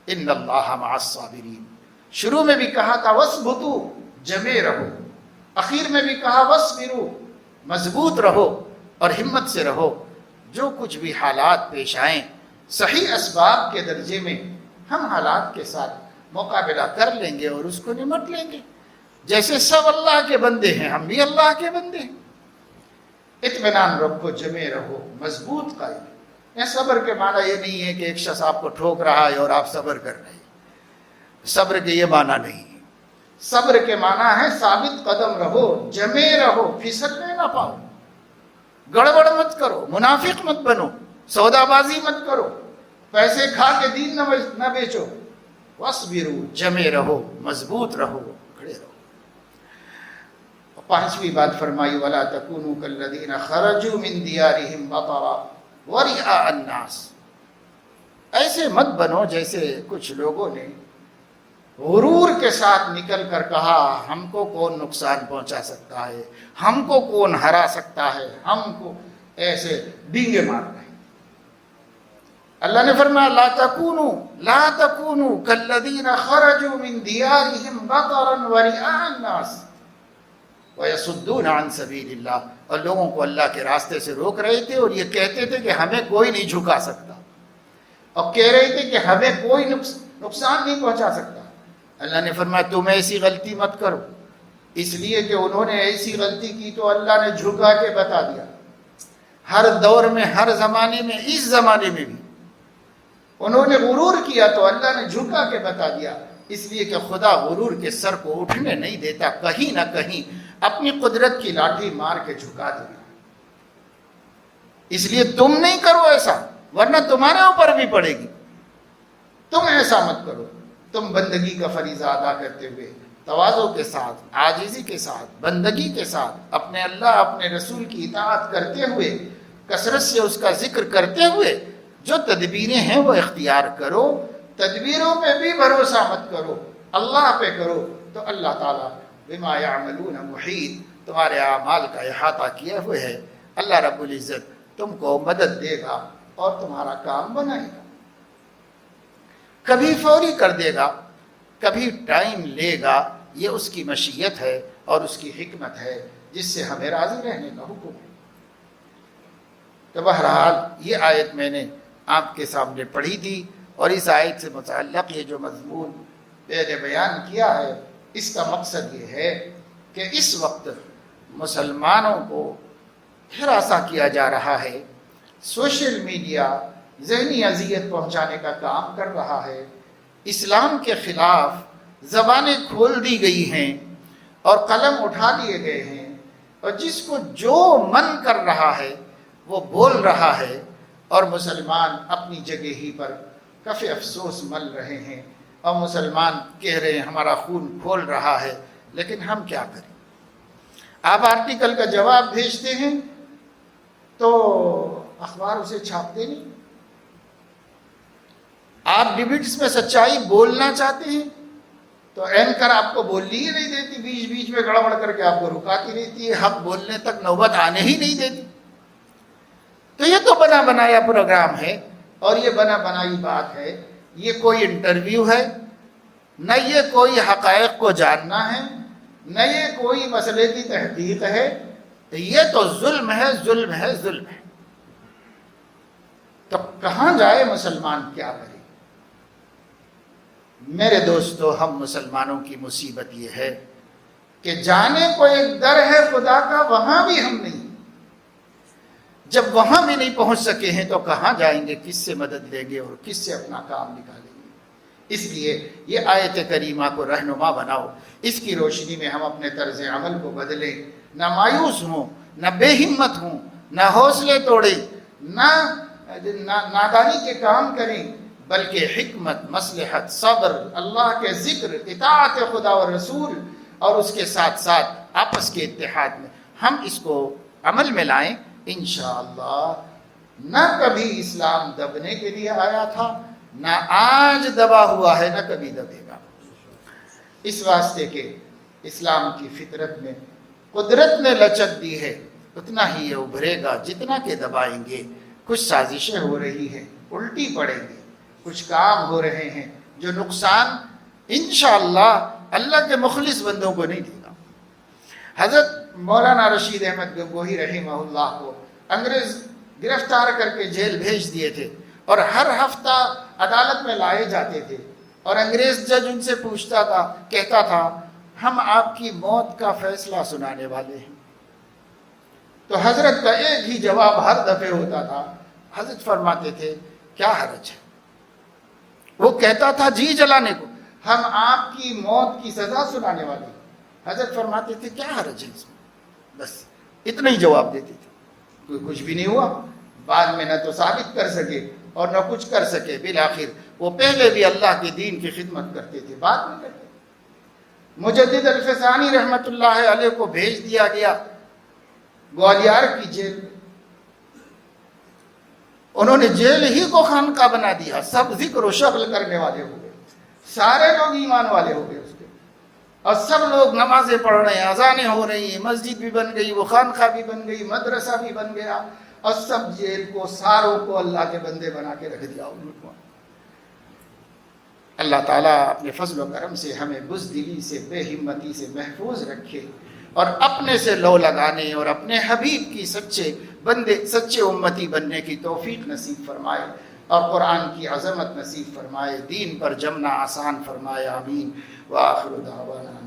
إِنَّ اللَّهَ مَعَ الصَّابِرِينَ، شروع میں بھی کہا تھا وَاصْبُتُوا، جمے رہو، اخیر میں بھی کہا وَاصْبِرُوا، مضبوط رہو اور ہمت سے رہو، جو کچھ بھی حالات پیش آئیں صحیح اسباب کے درجے میں ہم حالات کے ساتھ مقابلہ کر لیں گے اور اس کو نمٹ لیں گے، جیسے سب اللہ کے بندے ہیں ہم بھی اللہ کے بندے ہیں۔ اطمینان رکھو، جمے رہو، مضبوط قائم۔ یہ صبر کے معنی یہ نہیں ہے کہ ایک شخص آپ کو ٹھوک رہا ہے اور آپ صبر کر رہے ہیں، صبر کے یہ معنی نہیں ہے۔ صبر کے معنی ہے ثابت قدم رہو، جمے رہو، پھسلنے نہ پاؤ، گڑبڑ مت کرو، منافق مت بنو، سودا بازی مت کرو، پیسے کھا کے دین نہ بیچو، وَاصْبِرُوا، جمے رہو، مضبوط رہو، کھڑے رہو۔ پانچویں بات فرمائی وَلَا تَكُونُوا كَالَّذِينَ خَرَجُوا مِن دِيَارِهِمْ بَطَرًا وَرِئَاءَ النَّاسِ، ایسے مت بنو جیسے کچھ لوگوں نے غرور کے ساتھ نکل کر کہا ہم کو کون نقصان پہنچا سکتا ہے، ہم کو کون ہرا سکتا ہے، ہم کو ایسے ڈینگے مار رہے ہیں۔ اللہ نے فرمایا لا تکونوا کالذین خرجوا من دیارہم بطرا ورئاء الناس ویصدون عن سبیل اللہ، اور لوگوں کو اللہ کے راستے سے روک رہے تھے اور یہ کہتے تھے کہ ہمیں کوئی نہیں جھکا سکتا، اور کہہ رہے تھے کہ ہمیں کوئی نقصان نہیں پہنچا سکتا۔ اللہ نے فرمایا تم ایسی غلطی مت کرو، اس لیے کہ انہوں نے ایسی غلطی کی تو اللہ نے جھکا کے بتا دیا۔ ہر دور میں، ہر زمانے میں، اس زمانے میں بھی انہوں نے غرور کیا تو اللہ نے جھکا کے بتا دیا، اس لیے کہ خدا غرور کے سر کو اٹھنے نہیں دیتا، کہیں نہ کہیں اپنی قدرت کی لاٹھی مار کے جھکا دیا۔ اس لیے تم نہیں کرو ایسا، ورنہ تمہارے اوپر بھی پڑے گی۔ تم ایسا مت کرو، تم بندگی کا فریضہ ادا کرتے ہوئے تواضع کے ساتھ، عاجزی کے ساتھ، بندگی کے ساتھ اپنے اللہ اپنے رسول کی اطاعت کرتے ہوئے، کثرت سے اس کا ذکر کرتے ہوئے جو تدبیریں ہیں وہ اختیار کرو۔ تدبیروں پہ بھی بھروسہ مت کرو، اللہ پہ کرو، تو اللہ تعالیٰ بما یعملون محیط، تمہارے اعمال کا احاطہ کیے ہوئے ہے۔ اللہ رب العزت تم کو مدد دے گا اور تمہارا کام بنائے گا، کبھی فوری کر دے گا، کبھی ٹائم لے گا، یہ اس کی مشیت ہے اور اس کی حکمت ہے جس سے ہمیں راضی رہنے کا حکم ہے۔ تو بہرحال یہ آیت میں نے آپ کے سامنے پڑھی تھی، اور اس آیت سے متعلق یہ جو مضمون میں نے بیان کیا ہے، اس کا مقصد یہ ہے کہ اس وقت مسلمانوں کو ہراساں کیا جا رہا ہے، سوشل میڈیا ذہنی اذیت پہنچانے کا کام کر رہا ہے، اسلام کے خلاف زبانیں کھول دی گئی ہیں اور قلم اٹھا لیے گئے ہیں، اور جس کو جو من کر رہا ہے وہ بول رہا ہے، اور مسلمان اپنی جگہ ہی پر کف افسوس مل رہے ہیں، اور مسلمان کہہ رہے ہیں ہمارا خون کھول رہا ہے، لیکن ہم کیا کریں؟ آپ آرٹیکل کا جواب بھیجتے ہیں تو اخبار اسے چھاپتے نہیں، آپ ڈبیٹس میں سچائی بولنا چاہتے ہیں تو اینکر آپ کو بولنے ہی نہیں دیتی، بیچ بیچ میں گڑبڑ کر کے آپ کو رکاتی رہتی ہے، حق بولنے تک نوبت آنے ہی نہیں دیتی۔ تو یہ تو بنا بنایا پروگرام ہے، اور یہ بنا بنائی بات ہے، یہ کوئی انٹرویو ہے، نہ یہ کوئی حقائق کو جاننا ہے، نہ یہ کوئی مسئلے کی تحقیق ہے، یہ تو ظلم ہے، ظلم ہے، ظلم ہے۔ تو کہاں جائے مسلمان، کیا کرے؟ میرے دوستو، ہم مسلمانوں کی مصیبت یہ ہے کہ جانے کو ایک در ہے خدا کا، وہاں بھی ہم نہیں، جب وہاں بھی نہیں پہنچ سکے ہیں تو کہاں جائیں گے، کس سے مدد لیں گے اور کس سے اپنا کام نکالیں گے؟ اس لیے یہ آیت کریمہ کو رہنما بناؤ، اس کی روشنی میں ہم اپنے طرز عمل کو بدلیں، نہ مایوس ہوں، نہ بے ہمت ہوں، نہ حوصلے توڑیں، نہ نادانی کے کام کریں، بلکہ حکمت، مصلحت، صبر، اللہ کے ذکر، اطاعت خدا اور رسول، اور اس کے ساتھ ساتھ آپس کے اتحاد میں ہم اس کو عمل میں لائیں، انشاءاللہ نہ کبھی اسلام دبنے کے لیے آیا تھا، نہ آج دبا ہوا ہے، نہ کبھی دبے گا۔ اس واسطے کہ اسلام کی فطرت میں قدرت نے لچک دی ہے، اتنا ہی یہ ابھرے گا جتنا کہ دبائیں گے۔ کچھ سازشیں ہو رہی ہیں، الٹی پڑیں گے، کچھ کام ہو رہے ہیں جو نقصان انشاءاللہ اللہ کے مخلص بندوں کو نہیں دے گا۔ حضرت مولانا رشید احمد گنگوہی رحمہ اللہ کو انگریز گرفتار کر کے جیل بھیج دیے تھے، اور ہر ہفتہ عدالت میں لائے جاتے تھے، اور انگریز جج ان سے پوچھتا تھا، کہتا تھا ہم آپ کی موت کا فیصلہ سنانے والے ہیں۔ تو حضرت کا ایک ہی جواب ہر دفعے ہوتا تھا، حضرت فرماتے تھے کیا حرج ہے؟ وہ کہتا تھا جی جلانے کو، ہم آپ کی موت کی سزا سنانے والے ہیں۔ حضرت فرماتے تھے کیا حرج ہے اس میں؟ بس اتنا ہی جواب دیتے تھے۔ کوئی کچھ بھی نہیں ہوا، بعد میں نہ تو ثابت کر سکے اور نہ کچھ کر سکے۔ بالآخر وہ پہلے بھی اللہ کے دین کی خدمت کرتے تھے، بعد میں کرتے۔ مجدد الفسانی رحمت اللہ علیہ کو بھیج دیا گیا گوالیار کی جیل میں، انہوں نے جیل ہی کو خانقاہ بنا دیا، سب ذکر و شغل کرنے والے ہو گئے، سارے لوگ ایمان والے ہو گئے اس کے، اور سب لوگ نمازیں پڑھ رہے ہیں، اذانیں ہو رہی ہیں، مسجد بھی بن گئی، وہ خانقاہ بھی بن گئی، مدرسہ بھی بن گیا، اور سب جیل کو ساروں کو اللہ کے بندے بنا کے رکھ دیا ان کو۔ اللہ تعالیٰ اپنے فضل و کرم سے ہمیں بزدلی سے، بے ہمتی سے محفوظ رکھے، اور اپنے سے لو لگانے اور اپنے حبیب کی سچے بندے، سچے امتی بننے کی توفیق نصیب فرمائے، اور قرآن کی عظمت نصیب فرمائے، دین پر جمنا آسان فرمائے، آمین۔ وآخر دعوانا